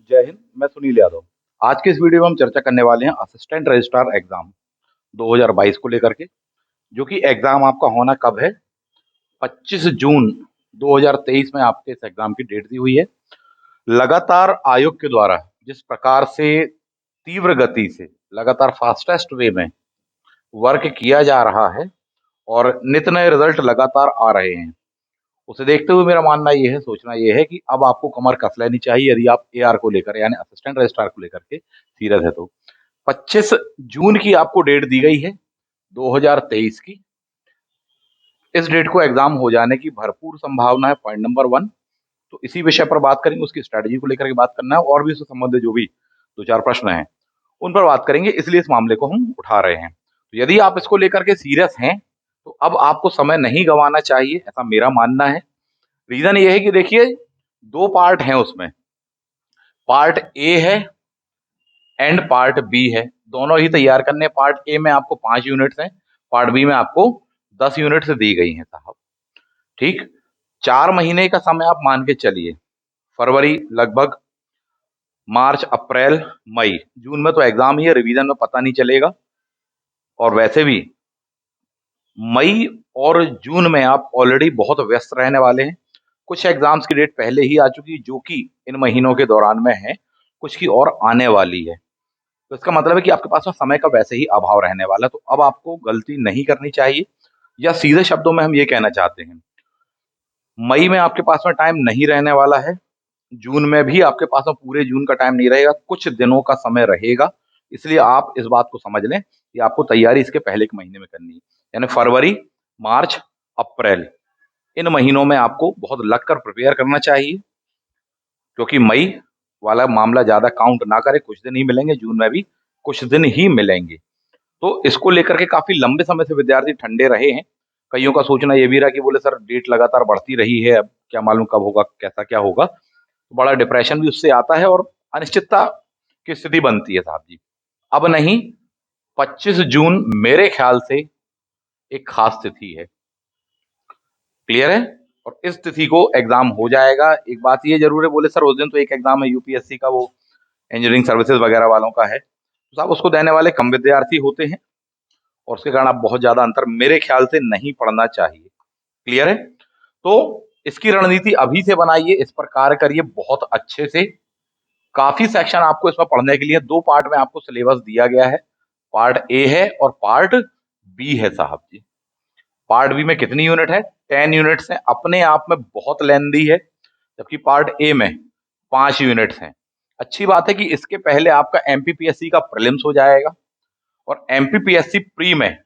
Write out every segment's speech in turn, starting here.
जय हिंद। मैं सुनील यादव। आज के इस वीडियो में हम चर्चा करने वाले हैं असिस्टेंट रजिस्ट्रार एग्जाम 2022 को लेकर के, जो कि एग्जाम आपका होना कब है? 25 जून 2023 में आपके इस एग्जाम की डेट दी हुई है। लगातार आयोग के द्वारा जिस प्रकार से तीव्र गति से लगातार फास्टेस्ट वे में वर्क किया जा रहा है और नित नए रिजल्ट लगातार आ रहे हैं, उसे देखते हुए मेरा मानना ये है, सोचना ये है कि अब आपको कमर कस लेनी चाहिए यदि आप एआर को लेकर यानी असिस्टेंट रजिस्ट्रार को लेकर के सीरियस है तो। 25 जून की आपको डेट दी गई है 2023 की। इस डेट को एग्जाम हो जाने की भरपूर संभावना है, पॉइंट नंबर 1। तो इसी विषय पर बात करेंगे, उसकी स्ट्रेटजी को लेकर के बात करना है और भी उससे संबंधित जो भी दो चार प्रश्न हैं उन पर बात करेंगे, इसलिए इस मामले को हम उठा रहे हैं। तो यदि आप इसको लेकर के सीरियस हैं तो अब आपको समय नहीं गंवाना चाहिए, ऐसा मेरा मानना है। रीजन ये है कि देखिए, दो पार्ट हैं उसमें, पार्ट ए है एंड पार्ट बी है, दोनों ही तैयार करने। पार्ट ए में आपको 5 यूनिट्स हैं, पार्ट बी में आपको 10 यूनिट्स दी गई हैं साहब। ठीक, 4 महीने का समय आप मान के चलिए। फरवरी लगभग, मार्च अप्रैल मई, जून में तो एग्जाम ही है, रिवीजन में पता नहीं चलेगा। और वैसे भी मई और जून में आप ऑलरेडी बहुत व्यस्त रहने वाले हैं। कुछ एग्जाम्स की डेट पहले ही आ चुकी जो कि इन महीनों के दौरान में है, कुछ की और आने वाली है। तो इसका मतलब है कि आपके पास में समय का वैसे ही अभाव रहने वाला है। तो अब आपको गलती नहीं करनी चाहिए, या सीधे शब्दों में हम ये कहना चाहते हैं, मई में आपके पास में टाइम नहीं रहने वाला है, जून में भी आपके पास में पूरे जून का टाइम नहीं रहेगा, कुछ दिनों का समय रहेगा। इसलिए आप इस बात को समझ लें कि आपको तैयारी इसके पहले के महीने में करनी है, यानी फरवरी, मार्च, अप्रैल, इन महीनों में आपको बहुत लगकर प्रिपेयर करना चाहिए, क्योंकि मई वाला मामला ज्यादा काउंट ना करे, कुछ दिन ही मिलेंगे, जून में भी कुछ दिन ही मिलेंगे। तो इसको लेकर के काफी लंबे समय से विद्यार्थी ठंडे रहे हैं। कईयों का सोचना ये भी रहा कि बोले सर डेट लगातार बढ़ती रही है, अब क्या मालूम कब होगा, कैसा क्या होगा। तो बड़ा डिप्रेशन भी उससे आता है और अनिश्चितता की स्थिति बनती है साहब जी। अब नहीं, 25 जून मेरे ख्याल से एक खास तिथि है। क्लियर है? और इस तिथि को एग्जाम हो जाएगा। एक बात ये जरूर है, बोले सर उस दिन तो एक एग्जाम है यूपीएससी का, वो इंजीनियरिंग सर्विसेज वगैरह वालों का है, तो साहब उसको देने वाले कम विद्यार्थी होते हैं और उसके कारण आप बहुत ज्यादा अंतर मेरे ख्याल से नहीं पड़ना चाहिए। क्लियर है? तो इसकी रणनीति अभी से बनाइए, इस पर कार्य करिए बहुत अच्छे से। काफी सेक्शन आपको इसमें पढ़ने के लिए, दो पार्ट में आपको सिलेबस दिया गया है, पार्ट ए है और पार्ट बी है साहब जी। पार्ट बी में कितनी यूनिट है? 10 यूनिट्स हैं, अपने आप में बहुत लेंदी है, जबकि पार्ट ए में 5 यूनिट्स हैं। अच्छी बात है कि इसके पहले आपका एमपीपीएससी का प्रीलिम्स हो जाएगा और एमपीपीएससी प्री में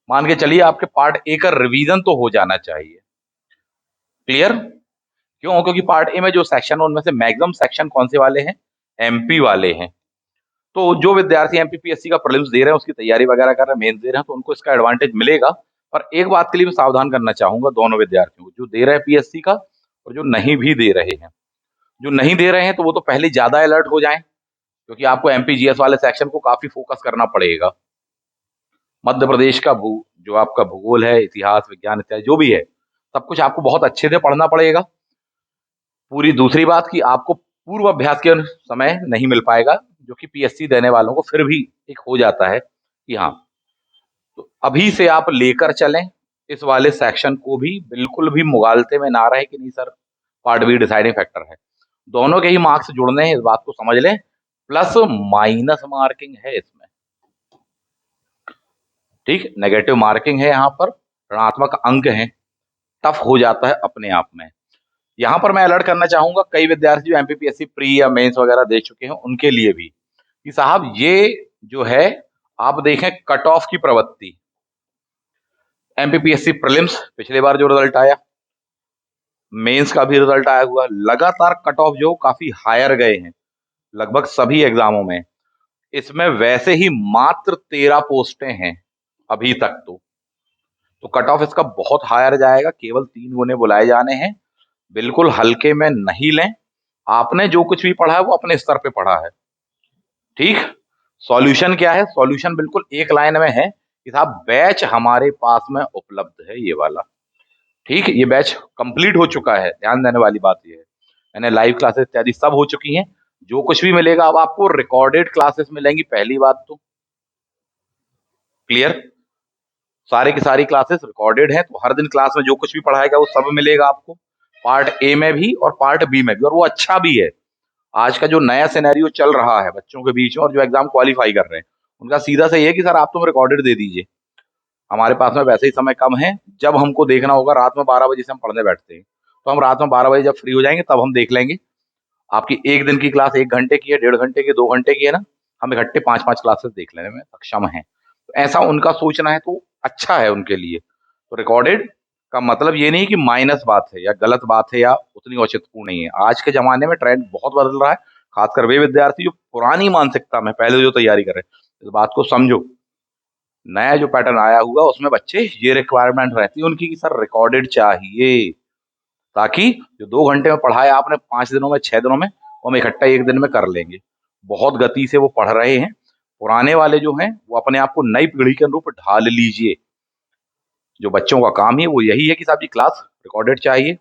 मान के चलिए आपके पार्ट ए का रिवीजन तो हो जाना चाहिए। क्लियर? क्यों? क्योंकि पार्ट ए में जो सेक्शन है उनमें से मैक्सिमम सेक्शन कौन से वाले हैं? एमपी वाले हैं। तो जो विद्यार्थी एमपीपीएससी का प्रीलिम्स दे रहे हैं, उसकी तैयारी वगैरह कर रहे हैं, मेंस दे रहे हैं, तो उनको इसका एडवांटेज मिलेगा। पर एक बात के लिए मैं सावधान करना चाहूंगा दोनों विद्यार्थियों को, जो दे रहे हैं पीएससी का और जो नहीं भी दे रहे हैं। जो नहीं दे रहे हैं तो वो तो पहले ज्यादा अलर्ट हो जाएं, क्योंकि आपको एमपीजीएस वाले सेक्शन को काफी फोकस करना पड़ेगा। मध्य प्रदेश का जो आपका भूगोल है, इतिहास, विज्ञान इत्यादि जो भी है, सब कुछ आपको बहुत अच्छे से पढ़ना पड़ेगा। पूरी दूसरी बात कि आपको पूर्व अभ्यास के समय नहीं मिल पाएगा, जो कि पीएससी देने वालों को फिर भी एक हो जाता है कि हाँ। तो अभी से आप लेकर चलें इस वाले सेक्शन को भी, बिल्कुल भी मुगालते में ना रहे कि नहीं sir part B deciding factor है। दोनों के ही मार्क्स जुड़ने हैं, इस बात को समझ लें। प्लस माइनस मार्किंग है इसमें, ठीक, नेगेटिव मार्किंग है यहाँ पर, ऋणात्मक अंक है, टफ हो जाता है अपने आप में। यहाँ पर मैं अलर्ट करना चाहूंगा कई विद्यार्थी जो एमपीपीएससी प्री या मेंस वगैरह दे चुके हैं उनके लिए भी, कि साहब ये जो है आप देखें कट ऑफ की प्रवृत्ति, एमपीपीएससी प्रीलिम्स पिछले बार जो रिजल्ट आया, मेंस का भी रिजल्ट आया हुआ, लगातार कट ऑफ जो काफी हायर गए हैं लगभग सभी एग्जामों में। इसमें वैसे ही मात्र 13 पोस्टें हैं अभी तक। तो कट ऑफ इसका बहुत हायर जाएगा, केवल 3 गुने बुलाए जाने हैं। बिल्कुल हल्के में नहीं लें, आपने जो कुछ भी पढ़ा है वो अपने स्तर पे पढ़ा है। ठीक, सॉल्यूशन क्या है? सॉल्यूशन बिल्कुल एक लाइन में है कि साहब बैच हमारे पास में उपलब्ध है, ये वाला। ठीक, ये बैच कंप्लीट हो चुका है, ध्यान देने वाली बात ये है। मैंने लाइव क्लासेस इत्यादि सब हो चुकी हैं, जो कुछ भी मिलेगा अब आपको रिकॉर्डेड क्लासेस मिलेंगी, पहली बात तो क्लियर, सारे की सारी क्लासेस रिकॉर्डेड है, तो हर दिन क्लास में जो कुछ भी पढ़ाएगा वो सब मिलेगा आपको, पार्ट ए में भी और पार्ट बी में भी, और वो अच्छा भी है। आज का जो नया सिनेरियो चल रहा है बच्चों के बीच में और जो एग्जाम क्वालिफाई कर रहे हैं, उनका सीधा से ये है कि सर आप तुम रिकॉर्डेड दे दीजिए, हमारे पास में वैसे ही समय कम है, जब हमको देखना होगा रात में 12 बजे से हम पढ़ने बैठते हैं, तो हम रात में 12 बजे जब फ्री हो जाएंगे तब हम देख लेंगे। आपकी एक दिन की क्लास 1 घंटे की है, 1.5 घंटे की, 2 घंटे की है ना, हम इकट्ठे 5-5 क्लासेस देख लेने में सक्षम हैं। तो ऐसा उनका सोचना है तो अच्छा है उनके लिए। तो रिकॉर्डेड का मतलब ये नहीं कि माइनस बात है या गलत बात है या उतनी औचित्यपूर्ण नहीं है। आज के जमाने में ट्रेंड बहुत बदल रहा है, खासकर वे विद्यार्थी जो पुरानी मानसिकता में पहले जो तैयारी कर रहे हैं, इस बात को समझो। नया जो पैटर्न आया हुआ उसमें बच्चे ये रिक्वायरमेंट रहती है उनकी कि सर रिकॉर्डेड चाहिए, ताकि जो 2 घंटे में पढ़ाया आपने 5 दिनों में 6 दिनों में, वो हम इकट्ठा एक दिन में कर लेंगे। बहुत गति से वो पढ़ रहे हैं। पुराने वाले जो हैं वो अपने आप को नई पीढ़ी के अनुरूप ढाल लीजिए। जो बच्चों का काम है वो यही है कि साहब जी क्लास रिकॉर्डेड चाहिए,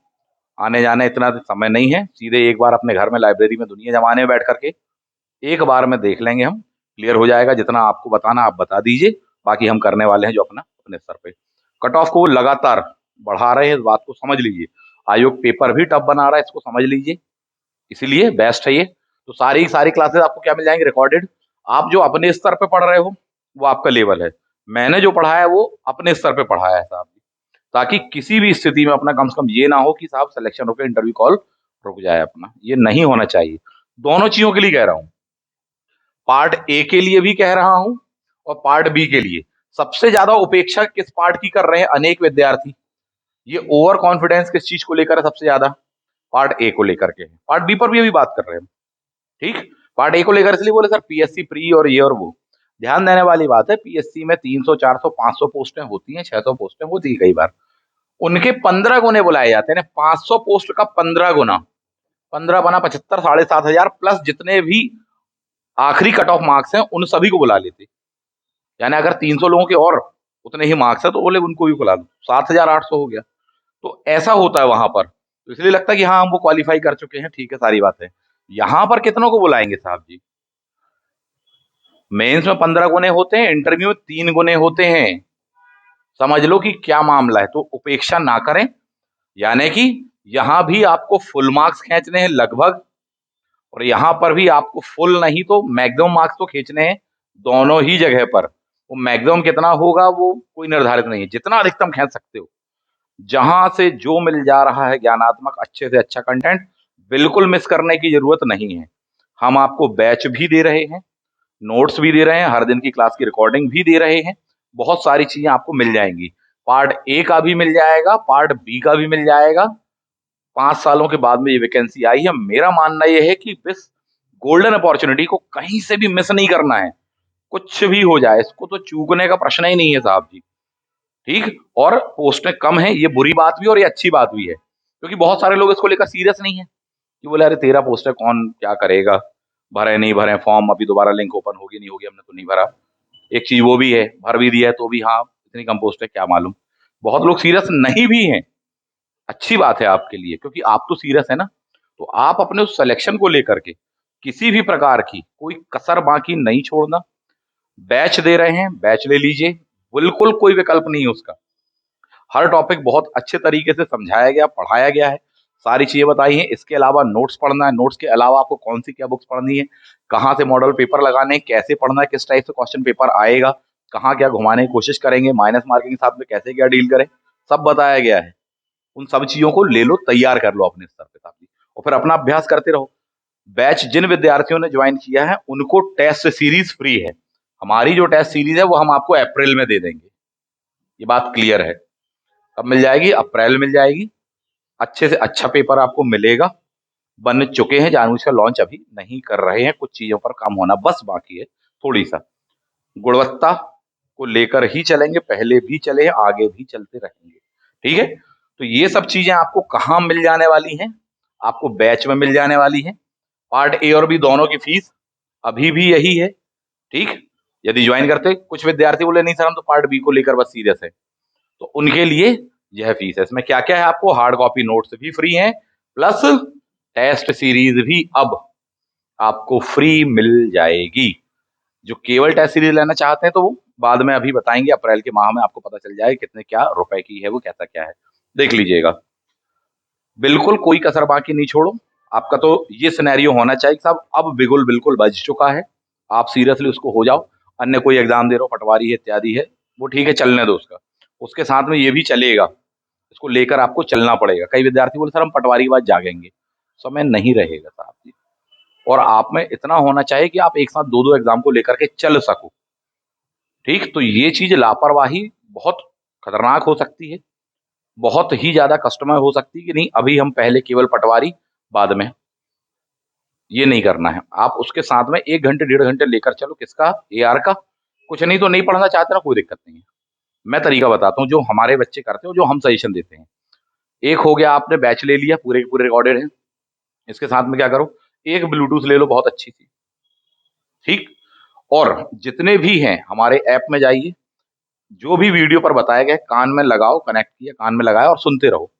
आने जाने इतना समय नहीं है, सीधे एक बार अपने घर में लाइब्रेरी में दुनिया जमाने में बैठ करके एक बार में देख लेंगे हम, क्लियर हो जाएगा। जितना आपको बताना आप बता दीजिए, बाकी हम करने वाले हैं जो अपना अपने स्तर पे। कट ऑफ को वो लगातार बढ़ा रहे हैं, इस बात को समझ लीजिए। आयोग पेपर भी टफ बना रहा है, इसको समझ लीजिए, इसीलिए बेस्ट है ये। तो सारी सारी क्लासेस आपको क्या मिल जाएंगे रिकॉर्डेड। आप जो अपने स्तर पे पढ़ रहे हो वो आपका लेवल है, मैंने जो पढ़ाया है वो अपने स्तर पे पढ़ाया है साहब, ताकि किसी भी स्थिति में अपना कम से कम ये ना हो कि साहब सिलेक्शन होकर इंटरव्यू कॉल रुक जाए अपना, ये नहीं होना चाहिए। दोनों चीजों के लिए कह रहा हूँ, पार्ट ए के लिए भी कह रहा हूं और पार्ट बी के लिए। सबसे ज्यादा उपेक्षा किस पार्ट की कर रहे हैं अनेक विद्यार्थी, ये ओवर कॉन्फिडेंस किस चीज को लेकर है सबसे ज्यादा, पार्ट ए को लेकर के। पार्ट बी पर भी अभी बात कर रहे हैं, ठीक। पार्ट ए को लेकर इसलिए बोले सर पीएससी प्री और ये और वो, ध्यान देने वाली बात है, पीएससी में 300 400 500 पोस्टें होती हैं, 600 पोस्टें होती है कई बार, उनके 15 गुने बुलाए जाते हैं। 500 पोस्ट का 15 गुना, 15 बना 75, 7,500 प्लस जितने भी आखिरी कट ऑफ मार्क्स हैं उन सभी को बुला लेते। यानी अगर 300 लोगों के और उतने ही मार्क्स है तो बोले उनको भी बुला लो, 7,800 हो गया। तो ऐसा होता है वहां पर, तो इसलिए लगता है कि हाँ हम वो क्वालिफाई कर चुके हैं, ठीक है सारी बातें। यहाँ पर कितनों को बुलाएंगे साहब जी, मेंस में 15 गुने होते हैं, इंटरव्यू में 3 गुने होते हैं, समझ लो कि क्या मामला है। तो उपेक्षा ना करें, यानी कि यहां भी आपको फुल मार्क्स खींचने हैं लगभग, और यहां पर भी आपको फुल नहीं तो मैक्सिमम मार्क्स तो खींचने हैं दोनों ही जगह पर। वो मैक्सिमम कितना होगा वो कोई निर्धारित नहीं है, जितना अधिकतम खींच सकते हो। जहां से जो मिल जा रहा है ज्ञानात्मक अच्छे से अच्छा कंटेंट, बिल्कुल मिस करने की जरूरत नहीं है। हम आपको बैच भी दे रहे हैं, नोट्स भी दे रहे हैं, हर दिन की क्लास की रिकॉर्डिंग भी दे रहे हैं, बहुत सारी चीजें आपको मिल जाएंगी। पार्ट ए का भी मिल जाएगा, पार्ट बी का भी मिल जाएगा। 5 सालों के बाद में ये वैकेंसी आई है, मेरा मानना यह है कि इस गोल्डन अपॉर्चुनिटी को कहीं से भी मिस नहीं करना है, कुछ भी हो जाए इसको तो चूकने का प्रश्न ही नहीं है साहब जी, ठीक। और पोस्टें कम है, ये बुरी बात भी और ये अच्छी बात भी है, क्योंकि बहुत सारे लोग इसको लेकर सीरियस नहीं है कि बोले अरे 13 पोस्टें कौन क्या करेगा, भरे नहीं भरे फॉर्म, अभी दोबारा लिंक ओपन होगी नहीं होगी, हमने तो नहीं भरा। एक चीज वो भी है, भर भी दिया है तो भी हाँ इतनी कम पोस्ट है क्या मालूम। बहुत लोग सीरियस नहीं भी हैं, अच्छी बात है आपके लिए, क्योंकि आप तो सीरियस है ना। तो आप अपने उस सिलेक्शन को लेकर के किसी भी प्रकार की कोई कसर बाकी नहीं छोड़ना। बैच दे रहे हैं, बैच ले लीजिए, बिल्कुल कोई विकल्प नहीं है उसका। हर टॉपिक बहुत अच्छे तरीके से समझाया गया, पढ़ाया गया है, सारी चीजें बताई हैं। इसके अलावा नोट्स पढ़ना है, नोट्स के अलावा आपको कौन सी क्या बुक्स पढ़नी है, कहाँ से मॉडल पेपर लगाने हैं, कैसे पढ़ना है, किस टाइप से क्वेश्चन पेपर आएगा, कहाँ क्या घुमाने की कोशिश करेंगे, माइनस मार्किंग के साथ में कैसे क्या डील करें, सब बताया गया है। उन सब चीजों को ले लो, तैयार कर लो अपने स्तर पे साथी, और फिर अपना अभ्यास करते रहो। बैच जिन विद्यार्थियों ने ज्वाइन किया है उनको टेस्ट सीरीज फ्री है। हमारी जो टेस्ट सीरीज है वो हम आपको अप्रैल में दे देंगे, ये बात क्लियर है। कब मिल जाएगी, अप्रैल मिल जाएगी। अच्छे से अच्छा पेपर आपको मिलेगा, बन चुके हैं, जानबूझकर लॉन्च अभी नहीं कर रहे हैं, कुछ चीजों पर काम होना बस बाकी है थोड़ी सा। गुणवत्ता को लेकर ही चलेंगे, पहले भी चले हैं आगे भी चलते रहेंगे, ठीक है। तो ये सब चीजें आपको कहाँ मिल जाने वाली हैं, आपको बैच में मिल जाने वाली है। पार्ट ए और बी दोनों की फीस अभी भी यही है, ठीक। यदि ज्वाइन करते, कुछ विद्यार्थी बोले नहीं सर हम तो पार्ट बी को लेकर बस सीरियस है, तो उनके लिए यह फीस है। इसमें क्या क्या है, आपको हार्ड कॉपी नोट्स भी फ्री हैं, प्लस टेस्ट सीरीज भी अब आपको फ्री मिल जाएगी। जो केवल टेस्ट सीरीज लेना चाहते हैं तो वो बाद में अभी बताएंगे, अप्रैल के माह में आपको पता चल जाएगा कितने क्या रुपए की है, वो कैसा क्या है, देख लीजिएगा। बिल्कुल कोई कसर बाकी नहीं छोड़ो। आपका तो ये सिनेरियो होना चाहिए साहब, अब बिगुल बिल्कुल बज चुका है, आप सीरियसली उसको हो जाओ। अन्य कोई एग्जाम दे रहे हो, पटवारी है इत्यादि है, वो ठीक है चलने दो उसका, उसके साथ में ये भी चलेगा, इसको लेकर आपको चलना पड़ेगा। कई विद्यार्थी बोले सर हम पटवारी के बाद जागेंगे, समय नहीं रहेगा साहब जी। और आप में इतना होना चाहिए कि आप एक साथ दो दो एग्जाम को लेकर के चल सको। ठीक, तो ये चीज लापरवाही बहुत खतरनाक हो सकती है, बहुत ही ज्यादा कस्टमर हो सकती है कि नहीं अभी हम पहले केवल पटवारी, बाद में, ये नहीं करना है। आप उसके साथ में 1 घंटे 1.5 घंटे लेकर चलो, किसका, एआर का। कुछ नहीं तो नहीं पढ़ना चाहते ना, कोई दिक्कत नहीं है। मैं तरीका बताता हूँ जो हमारे बच्चे करते हैं, जो हम सजेशन देते हैं। एक हो गया, आपने बैच ले लिया, पूरे के पूरे रिकॉर्डेड है, इसके साथ में क्या करो, एक ब्लूटूथ ले लो बहुत अच्छी सी, ठीक। और जितने भी हैं हमारे ऐप में जाइए, जो भी वीडियो पर बताया गया कान में लगाओ, कनेक्ट किया कान में लगाया और सुनते रहो।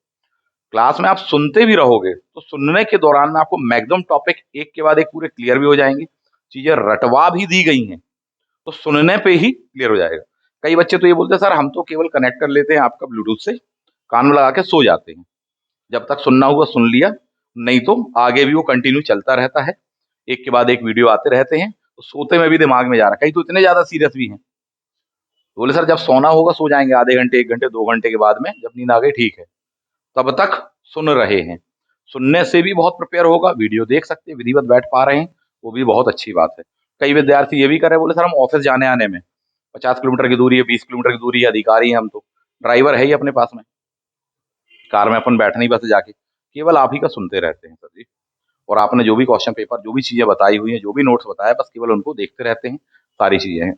क्लास में आप सुनते भी रहोगे तो सुनने के दौरान में आपको मैक्सिमम टॉपिक एक के बाद एक पूरे क्लियर भी हो जाएंगे, चीजें रटवा भी दी गई हैं, तो सुनने पे ही क्लियर हो जाएगा। कई बच्चे तो ये बोलते हैं सर हम तो केवल कनेक्ट कर लेते हैं आपका ब्लूटूथ से, कान में लगा के सो जाते हैं। जब तक सुनना हुआ सुन लिया, नहीं तो आगे भी वो कंटिन्यू चलता रहता है, एक के बाद एक वीडियो आते रहते हैं, तो सोते में भी दिमाग में जा रहा है। कई तो इतने ज्यादा सीरियस भी हैं, तो बोले सर जब सोना होगा सो जाएंगे, आधे घंटे 1 घंटे 2 घंटे के बाद में जब नींद आ गई ठीक है, तब तक सुन रहे हैं। सुनने से भी बहुत प्रिपेयर होगा, वीडियो देख सकते हैं, विधिवत बैठ पा रहे हैं, वो भी बहुत अच्छी बात है। कई विद्यार्थी ये भी कर रहे हैं, बोले सर हम ऑफिस जाने आने में 50 किलोमीटर की दूरी है, 20 किलोमीटर की दूरी है, अधिकारी हैं हम तो, ड्राइवर है ही अपने पास में, कार में अपन बैठने ही बस जाके केवल आप ही का सुनते रहते हैं सर जी। और आपने जो भी क्वेश्चन पेपर, जो भी चीजें बताई हुई हैं, जो भी नोट्स बताया, बस केवल उनको देखते रहते हैं, सारी चीजें हैं।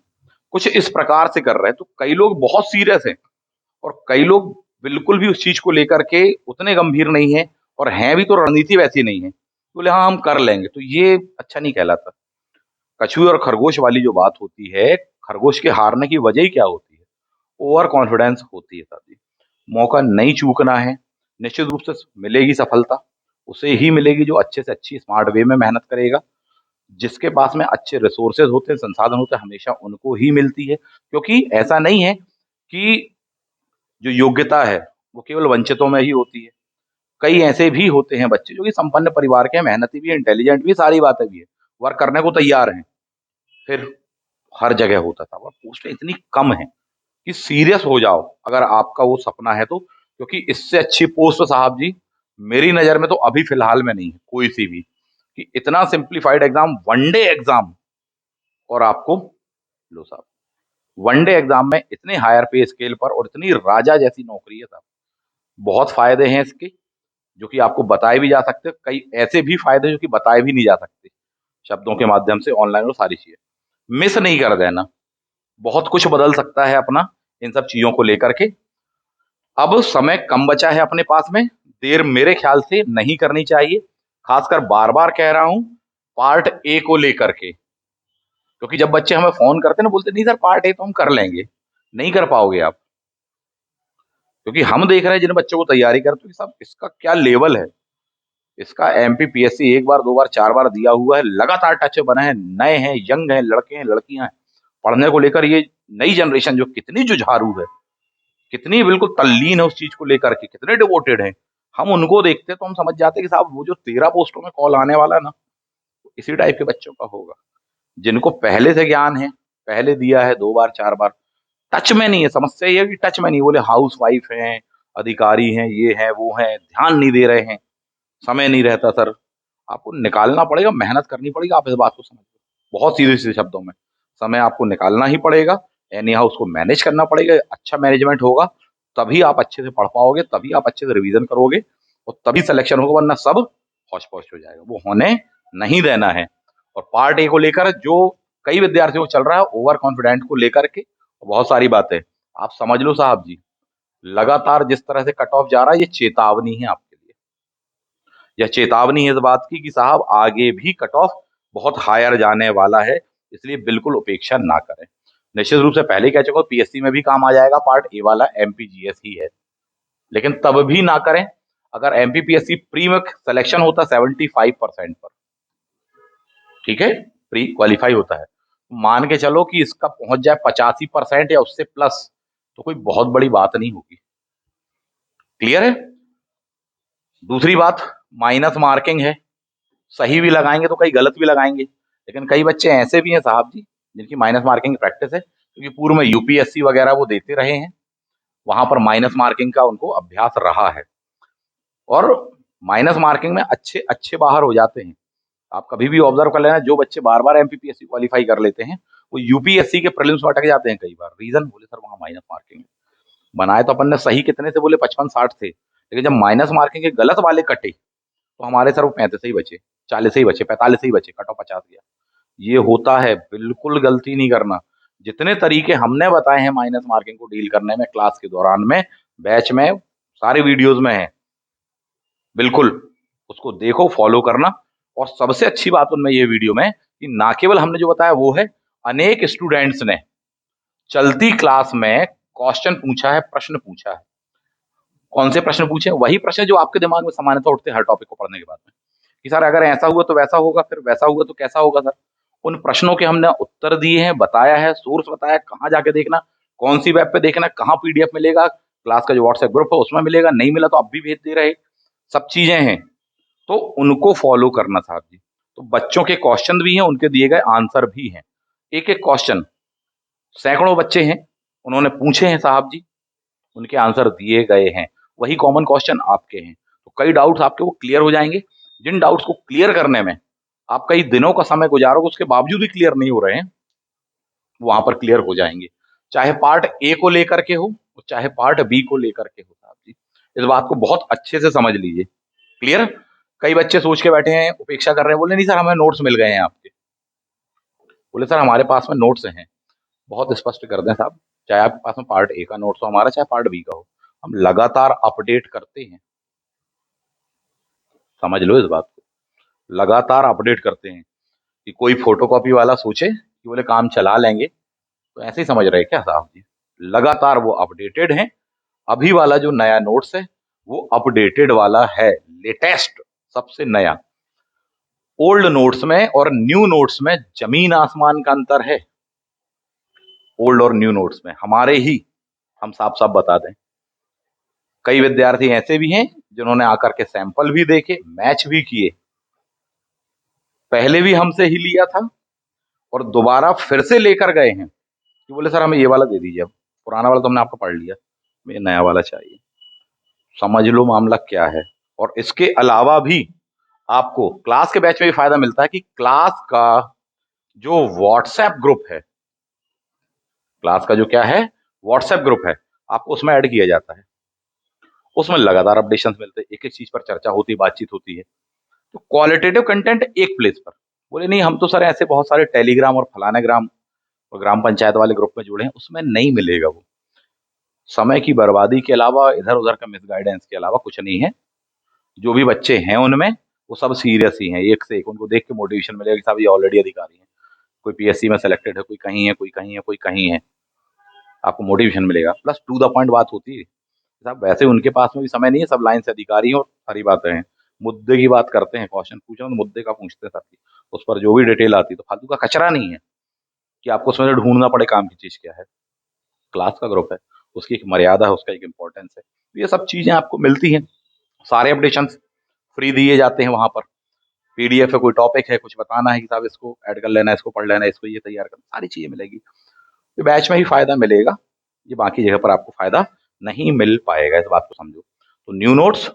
कुछ इस प्रकार से कर रहे हैं, तो कई लोग बहुत सीरियस हैं और कई लोग बिल्कुल भी उस चीज को लेकर के उतने गंभीर नहीं है, और हैं भी तो रणनीति वैसी नहीं है, बोले हाँ हम कर लेंगे, तो ये अच्छा नहीं कहलाता। कछुए और खरगोश वाली जो बात होती है, खरगोश के हारने की वजह ही क्या होती है, ओवर कॉन्फिडेंस होती है साथी। मौका नहीं चूकना है, निश्चित रूप से मिलेगी सफलता, उसे ही मिलेगी जो अच्छे से अच्छी स्मार्ट वे में मेहनत करेगा। जिसके पास में अच्छे रिसोर्सेज होते हैं, संसाधन होते हैं, हमेशा उनको ही मिलती है, क्योंकि ऐसा नहीं है कि जो योग्यता है वो केवल वंचितों में ही होती है। कई ऐसे भी होते हैं बच्चे जो कि संपन्न परिवार के हैं, मेहनती भी है, इंटेलिजेंट भी, सारी बातें भी है, वर्क करने को तैयार हैं, फिर हर जगह होता था, और पोस्टें इतनी कम है कि सीरियस हो जाओ अगर आपका वो सपना है तो, क्योंकि इससे अच्छी पोस्ट साहब जी मेरी नजर में तो अभी फिलहाल में नहीं है कोई सी भी, कि इतना सिंप्लीफाइड एग्जाम, वनडे एग्जाम, और आपको, लो साहब, वनडे एग्जाम में इतने हायर पे स्केल पर और इतनी राजा जैसी नौकरी है साहब। बहुत फायदे हैं इसके, जो कि आपको बताए भी जा सकते हैं, कई ऐसे भी फायदे जो कि बताए भी नहीं जा सकते शब्दों के माध्यम से, ऑनलाइन और सारी चीजें मिस नहीं कर देना। बहुत कुछ बदल सकता है अपना इन सब चीजों को लेकर के। अब समय कम बचा है अपने पास में, देर मेरे ख्याल से नहीं करनी चाहिए, खासकर बार बार कह रहा हूं, पार्ट ए को लेकर के। क्योंकि जब बच्चे हमें फोन करते हैं ना, बोलते नहीं सर पार्ट ए तो हम कर लेंगे, नहीं कर पाओगे आप, क्योंकि हम देख रहे हैं जिन बच्चों को तैयारी करते हैं कि साहब इसका क्या लेवल है, इसका एमपीपीएससी एक बार दो बार चार बार दिया हुआ है, लगातार टच में बना है, नए हैं, यंग हैं, लड़के हैं, लड़कियां हैं, पढ़ने को लेकर ये नई जनरेशन जो कितनी जुझारू है, कितनी बिल्कुल तल्लीन है उस चीज को लेकर के, कितने डिवोटेड हैं, हम उनको देखते तो हम समझ जाते कि साहब वो जो 13 पोस्टों में कॉल आने वाला है ना, इसी टाइप के बच्चों का होगा, जिनको पहले से ज्ञान है, पहले दिया है 2 बार 4 बार, टच में नहीं है। समस्या ये है कि टच में नहीं, बोले हाउस वाइफ हैं, अधिकारी हैं, ये हैं वो हैं, ध्यान नहीं दे रहे हैं, समय नहीं रहता सर। आपको निकालना पड़ेगा, मेहनत करनी पड़ेगी, आप इस बात को समझिए, बहुत सीधे सीधे शब्दों में, समय आपको निकालना ही पड़ेगा, एनी हाउ उसको मैनेज करना पड़ेगा, अच्छा मैनेजमेंट होगा तभी आप अच्छे से पढ़ पाओगे, तभी आप अच्छे से रिवीजन करोगे, और तभी सिलेक्शन होगा, वरना सब हौच पौच हो जाएगा, वो होने नहीं देना है। और पार्ट ए को लेकर जो कई विद्यार्थियों को चल रहा है ओवर कॉन्फिडेंट को लेकर के, बहुत सारी बातें आप समझ लो साहब जी, लगातार जिस तरह से कट ऑफ जा रहा है, ये चेतावनी है आपके लिए, यह चेतावनी है इस बात की कि साहब आगे भी कट ऑफ बहुत हायर जाने वाला है, इसलिए बिल्कुल उपेक्षा ना करें। निश्चित रूप से पहले ही कह चुका हूं, पीएससी में भी काम आ जाएगा, पार्ट ए वाला एमपीजीएस ही है, लेकिन तब भी ना करें। अगर एमपीपीएससी प्री में सिलेक्शन होता 75% पर, ठीक है, प्री क्वालिफाई होता है। मान के चलो कि इसका पहुंच जाए 85% या उससे प्लस, तो कोई बहुत बड़ी बात नहीं होगी। क्लियर है? दूसरी बात, माइनस मार्किंग है, सही भी लगाएंगे तो कई गलत भी लगाएंगे, लेकिन कई बच्चे ऐसे भी हैं साहब जी जिनकी माइनस मार्किंग की प्रैक्टिस है, क्योंकि पूर्व में यूपीएससी वगैरह वो देते रहे हैं, वहां पर माइनस मार्किंग का उनको अभ्यास रहा है, और माइनस मार्किंग में अच्छे अच्छे बाहर हो जाते हैं। आप कभी भी ऑब्जर्व कर लेना, जो बच्चे बार बार एमपीपीएससी क्वालिफाई कर लेते हैं वो यूपीएससी के प्रीलिम्स में अटक जाते हैं कई बार। रीजन बोले सर वहां माइनस मार्किंग है। बनाए तो अपन ने सही कितने से, बोले 55-60 थे, लेकिन जब माइनस मार्किंग के गलत वाले कटे तो हमारे सर वो 35 ही बचे, 40 ही बचे, 45 ही बचे, कट ऑफ 50 गया। ये होता है, बिल्कुल गलती नहीं करना। जितने तरीके हमने बताए हैं माइनस मार्किंग को डील करने में क्लास के दौरान में, बैच में, सारे वीडियोस में है, बिल्कुल उसको देखो, फॉलो करना। और सबसे अच्छी बात उनमें ये वीडियो में कि ना केवल हमने जो बताया वो है, अनेक स्टूडेंट्स ने चलती क्लास में क्वेश्चन पूछा है, प्रश्न पूछा है। कौन से प्रश्न पूछे? वही प्रश्न जो आपके दिमाग में सामान्यतः उठते हैं हर टॉपिक को पढ़ने के बाद में, कि सर अगर ऐसा हुआ तो वैसा होगा, फिर वैसा हुआ तो कैसा होगा सर। उन प्रश्नों के हमने उत्तर दिए हैं, बताया है, सोर्स बताया, कहाँ जाके देखना, कौन सी वेब पे देखना, कहाँ पीडीएफ मिलेगा, क्लास का जो व्हाट्सएप ग्रुप है उसमें मिलेगा, नहीं मिला तो अब भी भेज दे रहे, सब चीजें हैं। तो उनको फॉलो करना साहब जी। तो बच्चों के क्वेश्चन भी हैं, उनके दिए गए आंसर भी हैं। एक एक क्वेश्चन सैकड़ों बच्चे हैं, उन्होंने पूछे हैं साहब जी, उनके आंसर दिए गए हैं। वही कॉमन क्वेश्चन आपके हैं, तो कई डाउट्स आपके वो क्लियर हो जाएंगे। जिन डाउट्स को क्लियर करने में आप कई दिनों का समय गुजारोगे, उसके बावजूद भी क्लियर नहीं हो रहे हैं, वहां पर क्लियर हो जाएंगे। चाहे पार्ट ए को लेकर के हो, चाहे पार्ट बी को लेकर के हो साहब जी, इस बात को बहुत अच्छे से समझ लीजिए। क्लियर? कई बच्चे सोच के बैठे हैं, उपेक्षा कर रहे हैं, बोले नहीं सर हमें नोट्स मिल गए हैं आपके। बोले सर हमारे पास में नोट्स हैं। बहुत स्पष्ट कर दें साहब, चाहे आपके पास में पार्ट ए का नोट्स हो हमारा, चाहे पार्ट बी का हो, हम लगातार अपडेट करते हैं। समझ लो इस बात को, लगातार अपडेट करते हैं। कि कोई फोटोकॉपी वाला सोचे कि बोले काम चला लेंगे, तो ऐसे ही समझ रहे हैं क्या साहब जी? लगातार वो अपडेटेड हैं। अभी वाला जो नया नोट्स है वो अपडेटेड वाला है, लेटेस्ट, सबसे नया। ओल्ड नोट्स में और न्यू नोट्स में जमीन आसमान का अंतर है। ओल्ड और न्यू नोट्स में हमारे ही, हम साफ साफ बता दें, कई विद्यार्थी ऐसे भी हैं जिन्होंने आकर के सैंपल भी देखे, मैच भी किए, पहले भी हमसे ही लिया था और दोबारा फिर से लेकर गए हैं कि बोले सर हमें ये वाला दे दीजिए, अब पुराना वाला तो हमने आपका पढ़ लिया, मुझे नया वाला चाहिए। समझ लो मामला क्या है। और इसके अलावा भी आपको क्लास के बैच में भी फायदा मिलता है कि क्लास का जो व्हाट्सएप ग्रुप है, क्लास का जो क्या है, व्हाट्सएप ग्रुप है, आपको उसमें ऐड किया जाता है। उसमें लगातार अपडेशन मिलते हैं, एक एक चीज पर चर्चा होती है, बातचीत होती है। तो क्वालिटेटिव कंटेंट एक प्लेस पर। बोले नहीं हम तो सर ऐसे बहुत सारे टेलीग्राम और फलाने ग्राम और ग्राम पंचायत वाले ग्रुप में जुड़े हैं, उसमें नहीं मिलेगा वो। समय की बर्बादी के अलावा, इधर उधर का मिसगाइडेंस के अलावा कुछ नहीं है। जो भी बच्चे हैं उनमें, वो सब सीरियस ही हैं, एक से एक। उनको देख के मोटिवेशन मिलेगा कि साहब ये ऑलरेडी अधिकारी हैं, कोई पीएससी में सेलेक्टेड है, कोई कहीं है, कोई कहीं है, कोई कहीं है। आपको मोटिवेशन मिलेगा, प्लस टू द पॉइंट बात होती है। साहब वैसे उनके पास में भी समय नहीं है, सब लाइन से अधिकारी हैं और सारी बातें हैं। मुद्दे की बात करते हैं, क्वेश्चन पूछो तो मुद्दे का पूछते हैं साथी, उस पर जो भी डिटेल आती है, तो फालतू का कचरा नहीं है कि आपको उसमें से ढूंढना पड़े काम की चीज क्या है। क्लास का ग्रुप है, उसकी एक मर्यादा है, उसका एक इम्पोर्टेंस है, तो ये सब चीजें आपको मिलती हैं। सारे अपडेशन फ्री दिए जाते हैं वहां पर। पीडीएफ है, कोई टॉपिक है, कुछ बताना है कि साहब इसको ऐड कर लेना, इसको पढ़ लेना, इसको ये तैयार करना, सारी चीजें मिलेगी। तो बैच में ही फायदा मिलेगा, ये बाकी जगह पर आपको फायदा नहीं मिल पाएगा, इस बात को समझो। तो न्यू नोट्स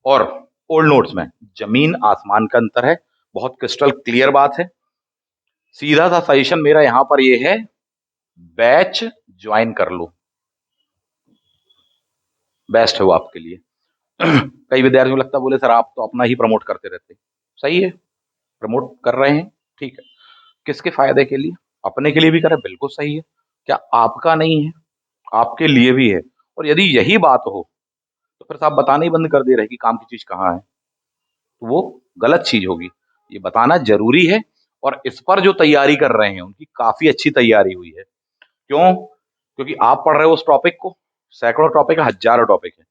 और ओल्ड नोट्स में जमीन आसमान का अंतर है, बहुत क्रिस्टल क्लियर बात है। सीधा सा सजेशन मेरा यहां पर ये है, बैच ज्वाइन कर लो, बेस्ट है वो आपके लिए। कई विद्यार्थियों को लगता है बोले सर आप तो अपना ही प्रमोट करते रहते हैं। सही है, प्रमोट कर रहे हैं, ठीक है। किसके फायदे के लिए? अपने के लिए भी करें, बिल्कुल सही है। क्या आपका नहीं है? आपके लिए भी है। और यदि यही बात हो तो फिर साहब बताना ही बंद कर दे रहे कि काम की चीज कहाँ है, तो वो गलत चीज होगी। ये बताना जरूरी है। और इस पर जो तैयारी कर रहे हैं उनकी काफी अच्छी तैयारी हुई है। क्यों? क्योंकि आप पढ़ रहे हो उस टॉपिक को, सैकड़ों टॉपिक है, हजारों टॉपिक है,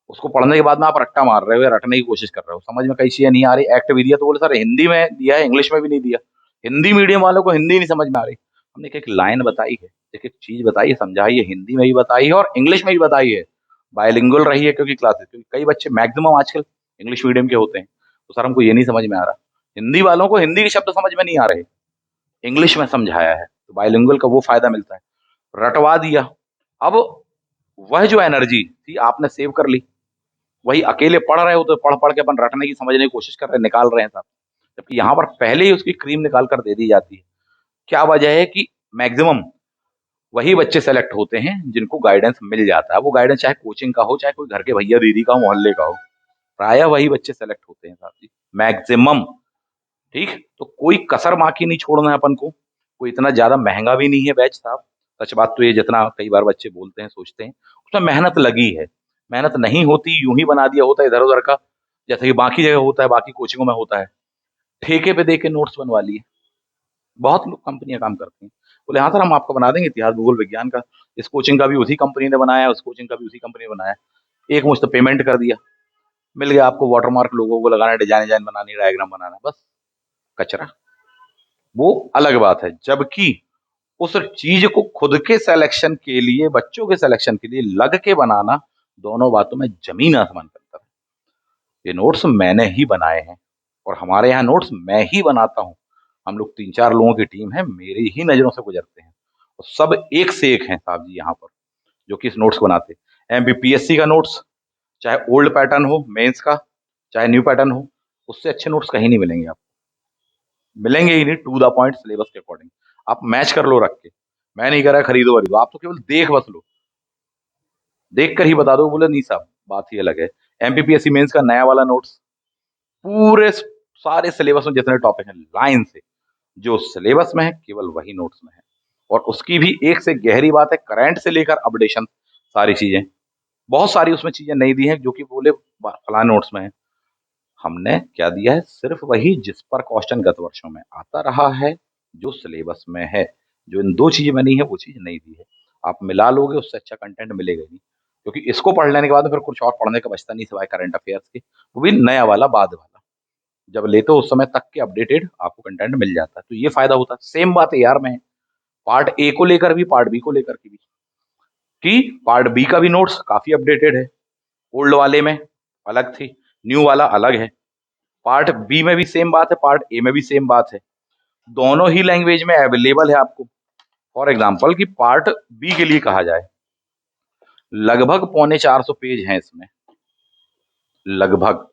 उसको पढ़ने के बाद में आप रट्टा मार रहे हो या रटने की कोशिश कर रहे हो, समझ में कई चीजें नहीं आ रही, एक्ट भी दिया तो बोले सर हिंदी में दिया है, इंग्लिश में भी नहीं दिया। हिंदी मीडियम वालों को हिंदी नहीं समझ में आ रही, हमने एक लाइन बताई है, एक एक चीज बताई है, समझाई है, हिंदी में भी बताई है और इंग्लिश में भी बताई है। बायलिंगुअल रही है क्योंकि क्लासेस, क्योंकि कई बच्चे मैक्सिमम आजकल इंग्लिश मीडियम के होते हैं, तो सर हमको ये नहीं समझ में आ रहा। हिंदी वालों को हिंदी के शब्द समझ में नहीं आ रहे, इंग्लिश में समझाया है, तो बायलिंगुअल का वो फायदा मिलता है। रटवा दिया, अब वह जो एनर्जी थी आपने सेव कर ली, वही अकेले पढ़ रहे हो तो पढ़ पढ़ के अपन रटने की समझने की कोशिश कर रहे हैं, निकाल रहे हैं साहब, जबकि यहाँ पर पहले ही उसकी क्रीम निकाल कर दे दी जाती है। क्या वजह है कि मैक्सिमम वही बच्चे सेलेक्ट होते हैं जिनको गाइडेंस मिल जाता है, वो गाइडेंस चाहे कोचिंग का हो, चाहे कोई घर के भैया दीदी का हो, मोहल्ले का हो, प्राय वही बच्चे सेलेक्ट होते हैं साहब जी, मैक्सिमम। ठीक, तो कोई कसर बाकी नहीं छोड़ना है अपन को, कोई इतना ज्यादा महंगा भी नहीं है बैच साहब। सच बात तो ये, जितना कई बार बच्चे बोलते हैं सोचते हैं, उसमें मेहनत लगी है। मेहनत नहीं होती यूं ही बना दिया होता है इधर उधर का, जैसे कि बाकी जगह होता है, बाकी कोचिंगों में होता है, ठेके पे दे के नोट्स बनवा लिए। बहुत लोग कंपनियां काम करती हैं, बोले हाँ सर हम आपको बना देंगे इतिहास भूगोल विज्ञान का, इस कोचिंग का भी उसी कंपनी ने बनाया है, उस कोचिंग का भी उसी कंपनी ने बनाया है, एक मुश्त पेमेंट कर दिया, मिल गया आपको वाटरमार्क, लोगों को लगाना है, डिजाइन डिजाइन बनानी, डायग्राम बनाना है, बस कचरा। वो अलग बात है, जबकि उस चीज को खुद के सिलेक्शन के लिए, बच्चों के सिलेक्शन के लिए लग के बनाना, दोनों बातों में जमीन आसमान का अंतर है। ये नोट्स मैंने ही बनाए हैं और हमारे यहाँ नोट्स मैं ही बनाता हूँ। हम लोग 3-4 लोगों की टीम है, मेरी ही नजरों से गुजरते हैं, और सब एक से एक हैं साहब जी यहाँ पर, जो कि इस नोट्स को बनाते हैं। एमपीपीएससी का नोट्स, चाहे ओल्ड पैटर्न हो मेंस का, चाहे न्यू पैटर्न हो, उससे अच्छे नोट्स कहीं नहीं मिलेंगे आपको, मिलेंगे ही नहीं, टू द पॉइंट सिलेबस के अकॉर्डिंग। आप मैच कर लो रख के, मैं नहीं कह रहा खरीदो वरीदो, आप तो केवल देख बस लो, देख कर ही बता दो, बोले नहीं साहब बात ही अलग है। एमपीपीएससी मेंस का नया वाला नोट्स, पूरे सारे सिलेबस में जितने टॉपिक हैं लाइन से, जो सिलेबस में है केवल वही नोट्स में है, और उसकी भी एक से गहरी बात है, करंट से लेकर अपडेशन, सारी चीजें, बहुत सारी उसमें चीजें नहीं दी हैं जो कि बोले फलाने नोट्स में है। हमने क्या दिया है, सिर्फ वही जिस पर क्वेश्चन गत वर्षों में आता रहा है, जो सिलेबस में है, जो इन दो चीजें बनी है वो चीज नहीं दी है। आप मिला लोगे उससे अच्छा कंटेंट मिलेगा ही नहीं, क्योंकि इसको पढ़ लेने के बाद फिर कुछ और पढ़ने का बचता नहीं सिवाय करंट अफेयर्स के, वो भी नया वाला बाद वाला, जब लेते हो उस समय तक के अपडेटेड आपको कंटेंट मिल जाता है, तो ये फायदा होता है। सेम बात है यार, मैं पार्ट ए को लेकर भी, पार्ट बी को लेकर के भी, कि पार्ट बी का भी नोट्स काफी अपडेटेड है, ओल्ड वाले में अलग थी, न्यू वाला अलग है, पार्ट बी में भी सेम बात है, पार्ट ए में भी सेम बात है, दोनों ही लैंग्वेज में अवेलेबल है आपको। फॉर एग्जाम्पल कि पार्ट बी के लिए कहा जाए, लगभग 350 पेज हैं इसमें, लगभग,